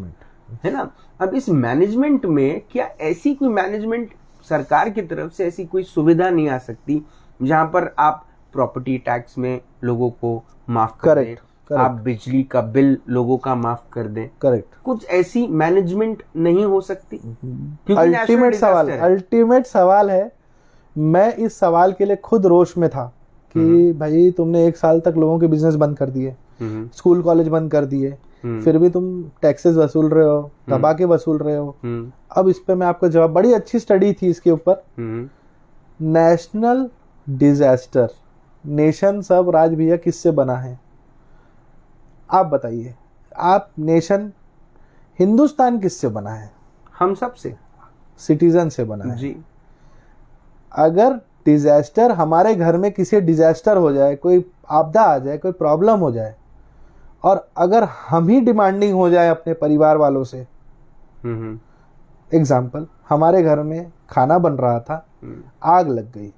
है ना? अब इस मैनेजमेंट में क्या ऐसी कोई मैनेजमेंट सरकार की तरफ से ऐसी कोई सुविधा नहीं आ सकती जहां पर आप प्रॉपर्टी टैक्स में लोगों को माफ कर दें, आप बिजली का बिल लोगों का माफ कर दें? करेक्ट। कुछ ऐसी मैनेजमेंट नहीं हो सकती? अल्टीमेट सवाल है। मैं इस सवाल के लिए खुद रोष में था कि भाई तुमने 1 साल तक लोगों के बिजनेस बंद कर दिए, स्कूल कॉलेज बंद कर दिए, फिर भी तुम टैक्सेस वसूल रहे हो, दबा के वसूल रहे हो। अब इस पे मैं आपको जवाब, बड़ी अच्छी स्टडी थी इसके ऊपर। नेशनल डिजास्टर, नेशन सब राज भैया किससे बना है? आप बताइए, आप नेशन हिंदुस्तान किससे बना है? हम सब से, सिटीजन से बना है जी। अगर डिजास्टर, हमारे घर में किसी डिजास्टर हो जाए, कोई आपदा आ जाए, कोई प्रॉब्लम हो जाए, और अगर हम ही डिमांडिंग हो जाए अपने परिवार वालों से, एग्जाम्पल, हमारे घर में खाना बन रहा था, आग लग गई,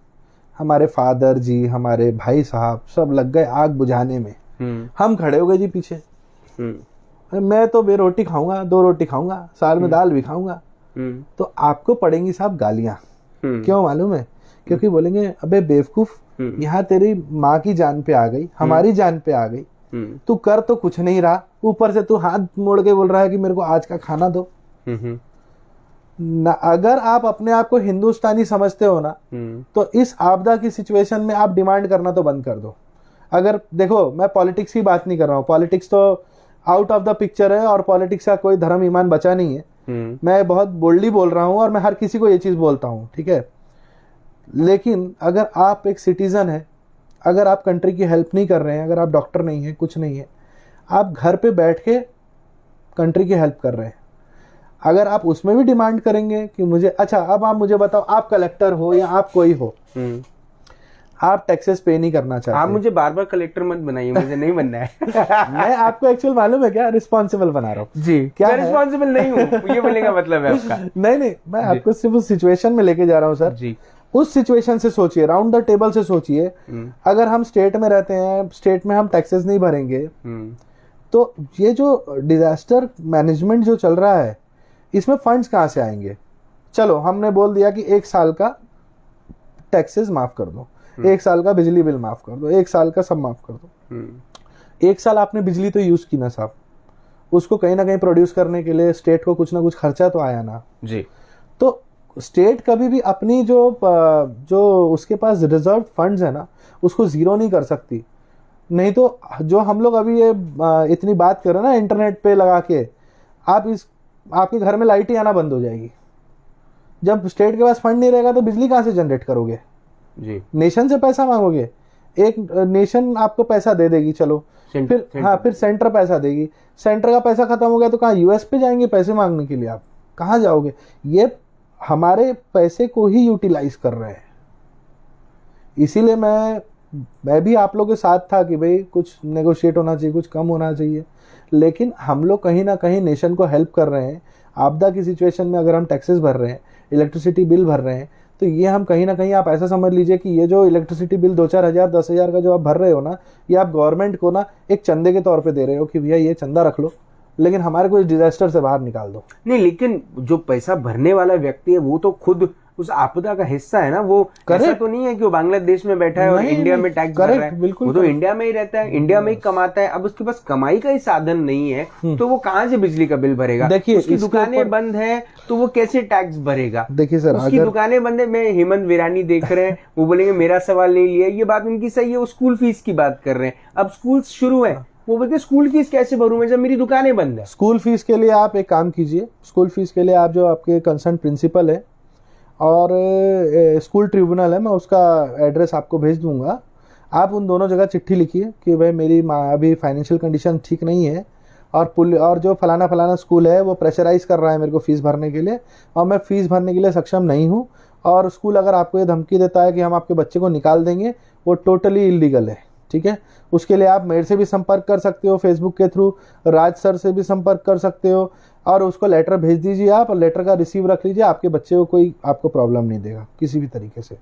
हमारे फादर जी, हमारे भाई साहब सब लग गए आग बुझाने में, हम खड़े हो गए जी पीछे, मैं तो बे रोटी खाऊंगा, 2 रोटी खाऊंगा, साल में दाल भी खाऊंगा, तो आपको पड़ेंगी साहब गालियां। क्यों मालूम है? क्योंकि बोलेंगे अबे बेवकूफ, यहाँ तेरी माँ की जान पे आ गई, हमारी जान पे आ गई, तू कर तो कुछ नहीं रहा, ऊपर से तू हाथ मोड़ के बोल रहा है कि मेरे को आज का खाना दो। अगर आप अपने आप को हिंदुस्तानी समझते हो ना, तो इस आपदा की सिचुएशन में आप डिमांड करना तो बंद कर दो। अगर देखो, मैं पॉलिटिक्स की बात नहीं कर रहा हूँ, पॉलिटिक्स तो आउट ऑफ द पिक्चर है और पॉलिटिक्स का कोई धर्म ईमान बचा नहीं है। मैं बहुत बोल्डली बोल रहा हूँ और मैं हर किसी को ये चीज बोलता हूँ, ठीक है? लेकिन अगर आप एक सिटीजन है, अगर आप कंट्री की हेल्प नहीं कर रहे हैं, अगर आप डॉक्टर नहीं हैं, कुछ नहीं है, आप घर पे बैठ के कंट्री की हेल्प कर रहे हैं। अगर आप उसमें भी डिमांड करेंगे कि मुझे, अच्छा अब आप मुझे बताओ, आप कलेक्टर हो या आप कोई हो, आप टैक्सेस पे नहीं करना चाहते, आप मुझे बार बार कलेक्टर मत बनाइए, मुझे नहीं बनना है। मैं आपको एक्चुअल मालूम है क्या, रिस्पॉन्सिबल बना रहा हूँ जी, क्या मैं है? रिस्पॉन्सिबल नहीं हूँ, ये बोलने का मतलब है आपका। नहीं, मैं आपको सिर्फ उस सिचुएशन में लेके जा रहा हूँ सर जी। उस सिचुएशन से सोचिए, राउंड द टेबल से सोचिए, अगर हम स्टेट में रहते हैं, स्टेट में हम टैक्सेस नहीं भरेंगे, तो ये जो डिजास्टर मैनेजमेंट जो चल रहा है, इसमें फंड्स कहाँ से आएंगे? चलो हमने बोल दिया कि 1 साल का टैक्सेस माफ कर दो, 1 साल का बिजली बिल माफ कर दो, 1 साल का सब माफ कर दो। 1 साल आपने बिजली तो यूज की ना साहब, उसको कहीं ना कहीं प्रोड्यूस करने के लिए स्टेट को कुछ ना कुछ खर्चा तो आया ना जी। तो स्टेट कभी भी अपनी जो उसके पास रिजर्व फंड्स है ना, उसको जीरो नहीं कर सकती। नहीं तो जो हम लोग अभी ये इतनी बात कर रहे हैं ना इंटरनेट पे लगा के, आपके घर में लाइट ही आना बंद हो जाएगी। जब स्टेट के पास फंड नहीं रहेगा तो बिजली कहाँ से जनरेट करोगे? जी। नेशन से पैसा मांगोगे, एक नेशन आपको पैसा दे देगी, चलो फिर सेंटर पैसा देगी, सेंटर का पैसा खत्म हो गया तो कहाँ यूएस पे जाएंगे पैसे मांगने के लिए? आप कहाँ जाओगे? ये हमारे पैसे को ही यूटिलाइज कर रहे हैं। इसीलिए मैं भी आप लोगों के साथ था कि भाई कुछ नेगोशिएट होना चाहिए, कुछ कम होना चाहिए, लेकिन हम लोग कहीं ना कहीं नेशन को हेल्प कर रहे हैं। आपदा की सिचुएशन में अगर हम टैक्सेस भर रहे हैं, इलेक्ट्रिसिटी बिल भर रहे हैं, तो ये हम कहीं ना कहीं, आप ऐसा समझ लीजिए कि ये जो इलेक्ट्रिसिटी बिल 2-4 हज़ार 10,000 का जो आप भर रहे हो ना, ये आप गवर्नमेंट को ना एक चंदे के तौर पे दे रहे हो कि भैया ये चंदा रख लो, लेकिन हमारे को इस डिजास्टर से बाहर निकाल दो। नहीं, लेकिन जो पैसा भरने वाला व्यक्ति है वो तो खुद उस आपदा का हिस्सा है ना। वो ऐसा तो नहीं है कि वो बांग्लादेश में बैठा है और इंडिया में टैक्स भर रहा है। बिल्कुल, वो तो इंडिया में ही रहता है, इंडिया में ही कमाता है। अब उसके पास कमाई का ही साधन नहीं है तो वो कहाँ से बिजली का बिल भरेगा? देखिए, उसकी दुकानें बंद है तो वो कैसे टैक्स भरेगा? देखिए सर, उसकी दुकानें बंद है। मैं हेमंत विरानी देख रहे हैं, वो बोलेंगे मेरा सवाल नहीं लिया, ये बात उनकी सही है। वो स्कूल फीस की बात कर रहे हैं, अब स्कूल शुरू है, वो बोलते स्कूल फीस कैसे भरूं मैं जब मेरी दुकानें बंद है? स्कूल फीस के लिए आप एक काम कीजिए, स्कूल फीस के लिए आप जो आपके कंसर्न प्रिंसिपल है और स्कूल ट्रिब्यूनल है, मैं उसका एड्रेस आपको भेज दूंगा। आप उन दोनों जगह चिट्ठी लिखिए कि भाई मेरी माँ अभी फाइनेंशियल कंडीशन ठीक नहीं है और जो फलाना स्कूल है वो प्रेशराइज कर रहा है मेरे को फीस भरने के लिए, और मैं फीस भरने के लिए सक्षम नहीं हूँ, और स्कूल अगर आपको ये धमकी देता है कि हम आपके बच्चे को निकाल देंगे, वो टोटली इलीगल है। ठीक है, उसके लिए आप मेरे से भी संपर्क कर सकते हो, फेसबुक के थ्रू राज सर से भी संपर्क कर सकते हो, और उसको लेटर भेज दीजिए आप, और लेटर का रिसीव रख लीजिए। आपके बच्चे को कोई आपको प्रॉब्लम नहीं देगा किसी भी तरीके से।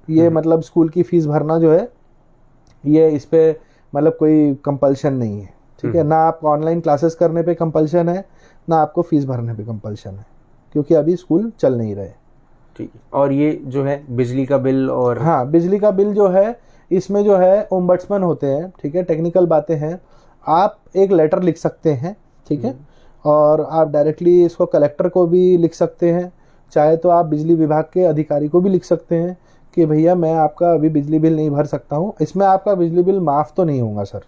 ये मतलब स्कूल की फीस भरना जो है, ये इस पे मतलब कोई कंपल्शन नहीं है। ठीक है, ना आपको ऑनलाइन क्लासेस करने पे कंपल्शन है, ना आपको फीस भरने पे कंपल्शन है, क्योंकि अभी स्कूल चल नहीं रहे। ठीक है, और ये जो है बिजली का बिल, और हाँ, बिजली का बिल जो है, इसमें जो है ओम्बड्समैन होते हैं। ठीक है, टेक्निकल बातें हैं, आप एक लेटर लिख सकते हैं। ठीक है, और आप डायरेक्टली इसको कलेक्टर को भी लिख सकते हैं, चाहे तो आप बिजली विभाग के अधिकारी को भी लिख सकते हैं कि भैया मैं आपका अभी बिजली बिल नहीं भर सकता हूँ। इसमें आपका बिजली बिल माफ़ तो नहीं होगा सर,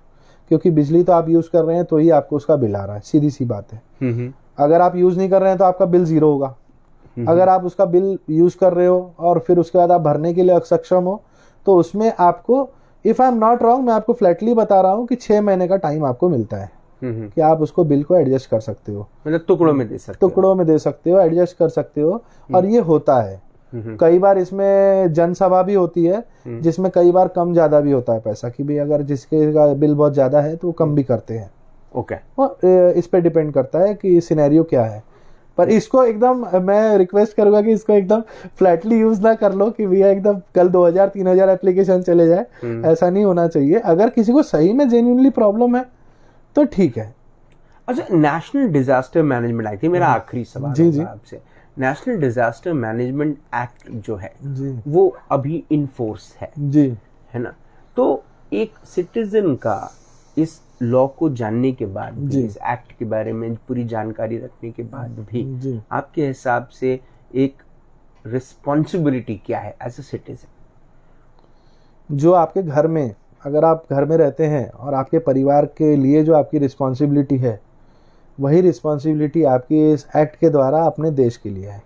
क्योंकि बिजली तो आप यूज़ कर रहे हैं तो ही आपको उसका बिल आ रहा है, सीधी सी बात है। अगर आप यूज़ नहीं कर रहे हैं तो आपका बिल ज़ीरो होगा। अगर आप उसका बिल यूज़ कर रहे हो और फिर उसके बाद आप भरने के लिए अक्षम हो, तो उसमें आपको, if I am not wrong, मैं आपको फ्लैटली बता रहा हूँ कि 6 महीने का टाइम आपको मिलता है कि आप उसको बिल को एडजस्ट कर सकते हो, मतलब टुकड़ों में दे सकते हो, एडजस्ट कर सकते हो। और ये होता है कई बार, इसमें जनसभा भी होती है जिसमें कई बार कम ज्यादा भी होता है पैसा, कि भाई अगर जिसके का बिल बहुत ज्यादा है तो वो कम भी करते हैं। ओके, इस पे डिपेंड करता है कि सिनेरियो क्या है। पर इसको एकदम मैं रिक्वेस्ट करूंगा कि इसको एकदम फ्लैटली यूज ना कर लो कि भैया एकदम कल 2000-3000 एप्लीकेशन चले जाए, ऐसा नहीं होना चाहिए। अगर किसी को सही में जेन्युइनली प्रॉब्लम है तो ठीक है। अच्छा, नेशनल डिजास्टर मैनेजमेंट एक्ट, मेरा आखिरी सवाल जी आपसे। नेशनल डिजास्टर मैनेजमेंट एक्ट जो है जी, वो अभी इन फोर्स जी, है ना? तो एक सिटीजन का इस लॉ को जानने के बाद भी, इस एक्ट के बारे में पूरी जानकारी रखने के बाद भी, आपके हिसाब से एक रिस्पॉन्सिबिलिटी क्या है एज अ सिटीजन? जो आपके घर में, अगर आप घर में रहते हैं और आपके परिवार के लिए जो आपकी रिस्पॉन्सिबिलिटी है, वही रिस्पॉन्सिबिलिटी आपकी इस एक्ट के द्वारा अपने देश के लिए है।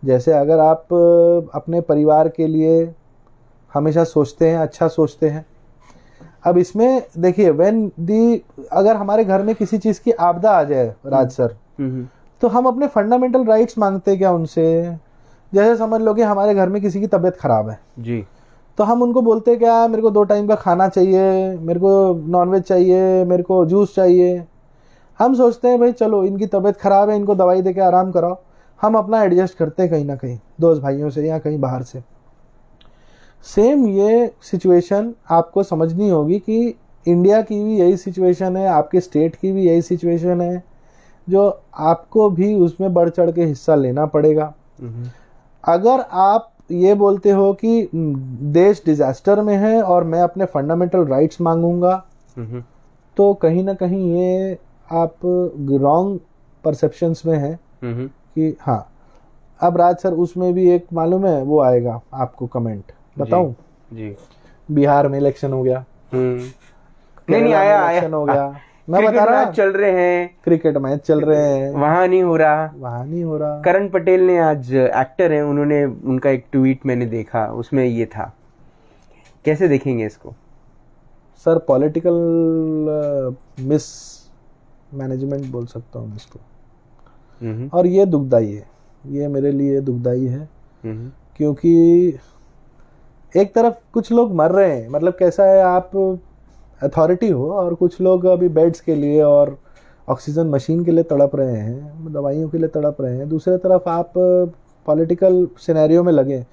जैसे अगर आप अपने परिवार के लिए हमेशा सोचते हैं, अच्छा सोचते हैं। अब इसमें देखिए अगर हमारे घर में किसी चीज की आपदा आ जाए राज सर, तो हम अपने फंडामेंटल राइट्स मांगते क्या उनसे? जैसे समझ लो कि हमारे घर में किसी की तबीयत खराब है जी, तो हम उनको बोलते क्या, मेरे को 2 टाइम का खाना चाहिए, मेरे को नॉनवेज चाहिए, मेरे को जूस चाहिए। हम सोचते हैं भाई चलो इनकी तबीयत खराब है, इनको दवाई देके आराम कराओ। हम अपना एडजस्ट करते हैं कहीं ना कहीं दोस्त भाइयों से या कहीं बाहर से। सेम ये सिचुएशन आपको समझनी होगी कि इंडिया की भी यही सिचुएशन है, आपके स्टेट की भी यही सिचुएशन है, जो आपको भी उसमें बढ़ चढ़ के हिस्सा लेना पड़ेगा। अगर आप ये बोलते हो कि देश डिजास्टर में है और मैं अपने फंडामेंटल राइट्स मांगूंगा, तो कहीं ना कहीं ये आप रॉन्ग परसेप्शंस में है कि हाँ। अब राज सर उसमें भी एक मालूम है वो आएगा आपको कमेंट, बताऊं? जी, बिहार में इलेक्शन हो गया, नहीं आया इलेक्शन हो गया, मैं क्रिकेट बता रहा मैच चल रहे हैं, क्रिकेट मैच चल रहे हैं, वहां नहीं हो रहा। करण पटेल ने, आज एक्टर हैं, उन्होंने, उनका एक ट्वीट मैंने देखा, उसमें ये था। कैसे देखेंगे इसको? सर पॉलिटिकल मिस मैनेजमेंट बोल सकता हूँ इसको। और ये दुखदाई है, ये मेरे लिए दुखदाई है, क्योंकि एक तरफ कुछ लोग मर रहे हैं, मतलब कैसा है, आप अथॉरिटी हो और कुछ लोग अभी बेड्स के लिए और ऑक्सीजन मशीन के लिए तड़प रहे हैं, दवाइयों के लिए तड़प रहे हैं। दूसरी तरफ आप पॉलिटिकल सिनेरियो में लगे।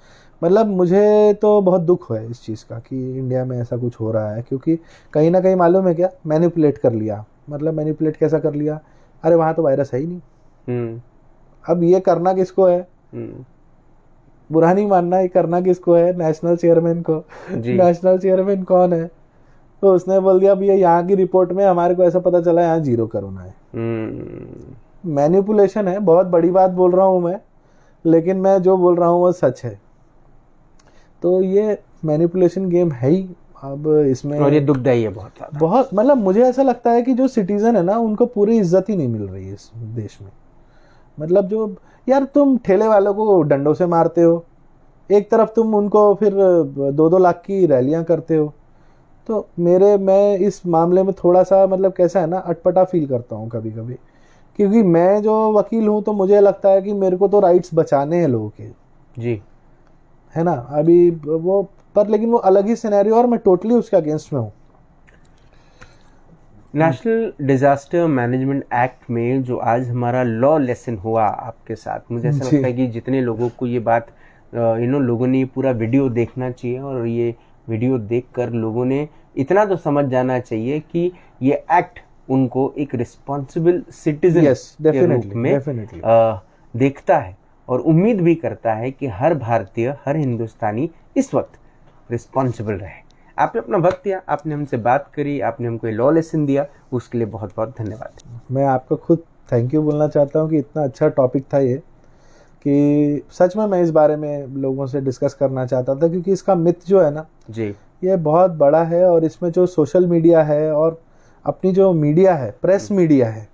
मतलब मुझे तो बहुत दुख है इस चीज़ का कि इंडिया में ऐसा कुछ हो रहा है, क्योंकि कहीं ना कहीं मालूम है क्या, मैनिपुलेट कर लिया। मतलब मैनिपुलेट कैसा कर लिया? अरे वहाँ तो वायरस है ही नहीं। अब ये करना किसको है? बुरा नहीं मानना, ये करना किसको है? नेशनल चेयरमैन को। नेशनल चेयरमैन कौन है? तो उसने बोल दिया भैया यहाँ की रिपोर्ट में हमारे को ऐसा पता चला यहाँ 0 कोरोना है। मैनिपुलेशन है, बहुत बड़ी बात बोल रहा हूँ मैं, लेकिन मैं जो बोल रहा हूँ वो सच है। तो ये मैनिपुलेशन गेम है ही अब इसमें, और ये दुखदाई है बहुत ज्यादा। बहुत, मतलब मुझे ऐसा लगता है कि जो सिटीजन है ना, उनको पूरी इज्जत ही नहीं मिल रही है इस देश में। मतलब जो यार, तुम ठेले वालों को डंडों से मारते हो, एक तरफ तुम उनको फिर 2-2 लाख की रैलियां करते हो। तो मैं इस मामले में थोड़ा सा, मतलब कैसा है ना, अटपटा फील करता हूँ कभी कभी, क्योंकि मैं जो वकील हूँ तो मुझे लगता है कि मेरे को तो राइट्स बचाने हैं लोगों के, जी, है ना। अभी वो पर लेकिन वो अलग ही सिनेरियो, और मैं टोटली उसके अगेंस्ट में हूँ। नेशनल डिजास्टर मैनेजमेंट एक्ट में जो आज हमारा लॉ लेसन हुआ आपके साथ, मुझे ऐसा लगता है कि जितने लोगों को ये बात, लोगों ने पूरा वीडियो देखना चाहिए, और ये वीडियो देखकर लोगों ने इतना तो समझ जाना चाहिए कि ये एक्ट उनको एक रिस्पॉन्सिबल सिटीजन के रूप में देखता है, और उम्मीद भी करता है कि हर भारतीय, हर हिंदुस्तानी इस वक्त रिस्पॉन्सिबल रहे। आपने अपना वक्त दिया, आपने हमसे बात करी, आपने हमको लॉ लेसन दिया, उसके लिए बहुत बहुत धन्यवाद। मैं आपको खुद थैंक यू बोलना चाहता हूँ कि इतना अच्छा टॉपिक था ये, कि सच में मैं इस बारे में लोगों से डिस्कस करना चाहता था, क्योंकि इसका मिथ जो है ना जी, ये बहुत बड़ा है, और इसमें जो सोशल मीडिया है और अपनी जो मीडिया है, प्रेस मीडिया है,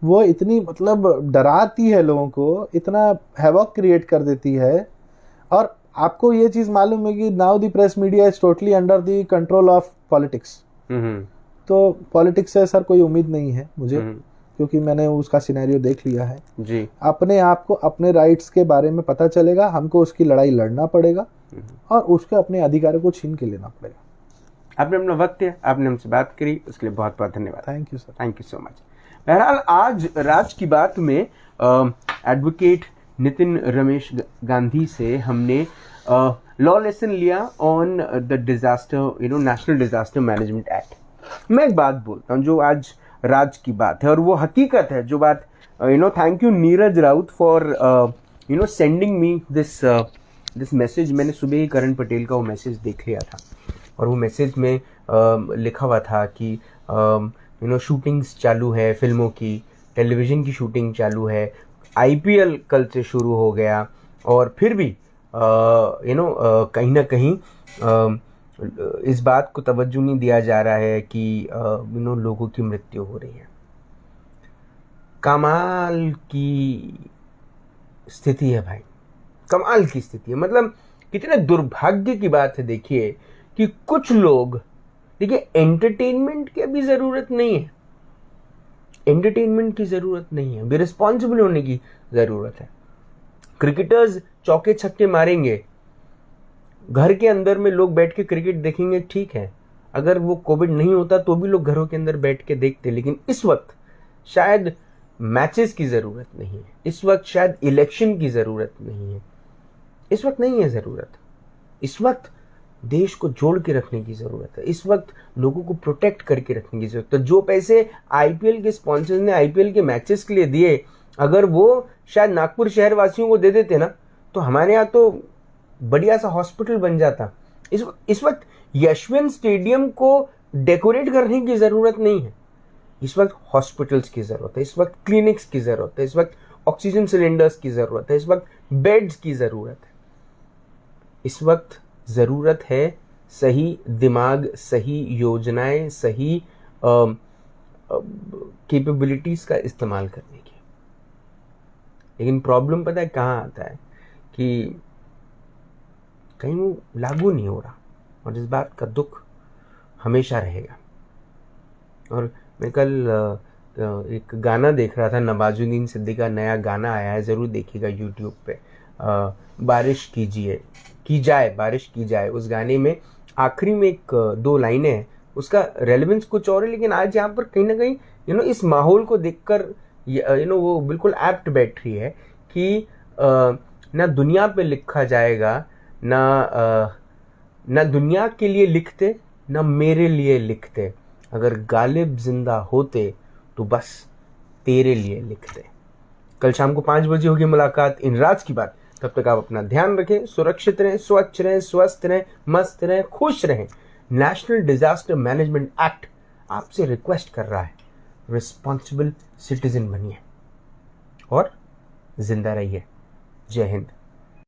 वो इतनी मतलब डराती है लोगों को, इतना हैवॉक क्रिएट कर देती है। और आपको ये चीज मालूम है कि now the press media is totally under the control of politics. तो पॉलिटिक्स से सर कोई उम्मीद नहीं है मुझे, क्योंकि मैंने उसका सिनेरियो देख लिया है जी। अपने आप को, अपने राइट्स के बारे में पता चलेगा, हमको उसकी लड़ाई लड़ना पड़ेगा और उसके अपने अधिकारों को छीन के लेना पड़ेगा। आपने अपना वक्त दिया, आपने हमसे बात करी, उसके लिए बहुत बहुत धन्यवाद। Thank you sir, thank you so much. बहरहाल आज राज की बात में एडवोकेट नितिन रमेश गांधी से हमने लॉ लेसन लिया on the disaster, national disaster management act. मैं एक बात बोलता हूँ जो आज राज की बात है, और वो हकीकत है जो बात, thank you Neeraj Raut for sending me this message. मैंने सुबह ही करण पटेल का वो मैसेज देख लिया था, और वो मैसेज में लिखा हुआ था कि शूटिंग्स चालू है, फिल्मों की, टेलीविज़न की शूटिंग चालू है, IPL कल से शुरू हो गया, और फिर भी कहीं ना कहीं इस बात को तवज्जो नहीं दिया जा रहा है कि लोगों की मृत्यु हो रही है। कमाल की स्थिति है भाई, कमाल की स्थिति है। मतलब कितने दुर्भाग्य की बात है देखिए कि कुछ लोग, देखिए एंटरटेनमेंट की अभी जरूरत नहीं है, एंटरटेनमेंट की जरूरत नहीं है, रिस्पॉन्सिबल होने की जरूरत है। क्रिकेटर्स चौके छक्के मारेंगे, घर के अंदर में लोग बैठ के क्रिकेट देखेंगे, ठीक है, अगर वो कोविड नहीं होता तो भी लोग घरों के अंदर बैठ के देखते, लेकिन इस वक्त शायद मैचेस की जरूरत नहीं है, इस वक्त शायद इलेक्शन की जरूरत नहीं है, इस वक्त नहीं है जरूरत, इस वक्त देश को जोड़ के रखने की जरूरत है, इस वक्त लोगों को प्रोटेक्ट करके रखने की जरूरत है। जो पैसे आईपीएल के स्पॉन्सर्स ने आईपीएल के मैचेस के लिए दिए, अगर वो शायद नागपुर शहर वासियों को दे देते ना, तो हमारे यहाँ तो बढ़िया सा हॉस्पिटल बन जाता। इस वक्त यशवंत स्टेडियम को डेकोरेट करने की जरूरत नहीं है, इस वक्त हॉस्पिटल्स की जरूरत है, इस वक्त क्लिनिक्स की जरूरत है, इस वक्त ऑक्सीजन सिलेंडर्स की जरूरत है, इस वक्त बेड्स की जरूरत है, इस वक्त जरूरत है सही दिमाग, सही योजनाएं, सही कैपेबिलिटीज का इस्तेमाल करने की। लेकिन प्रॉब्लम पता है कहाँ आता है कि कहीं वो लागू नहीं हो रहा, और इस बात का दुख हमेशा रहेगा। और मैं कल एक गाना देख रहा था, नवाजुद्दीन सिद्दीकी का नया गाना आया है, ज़रूर देखिएगा यूट्यूब पे, बारिश कीजिए की जाए, बारिश की जाए। उस गाने में आखिरी में एक दो लाइनें हैं, उसका रेलेवेंस कुछ और है, लेकिन आज यहाँ पर कहीं ना कहीं इस माहौल को देखकर वो बिल्कुल एप्ट बैठ रही है कि ना दुनिया पे लिखा जाएगा, ना दुनिया के लिए लिखते, ना मेरे लिए लिखते, अगर गालिब जिंदा होते तो बस तेरे लिए लिखते। कल शाम को 5 बजे होगी मुलाकात इन राज की बात। तब तक आप अपना ध्यान रखें, सुरक्षित रहें, स्वच्छ रहें, स्वस्थ रहें, मस्त रहें, खुश रहें। नेशनल डिजास्टर मैनेजमेंट एक्ट आपसे रिक्वेस्ट कर रहा है, रिस्पॉन्सिबल सिटीजन बनिए और जिंदा रहिए। जय हिंद।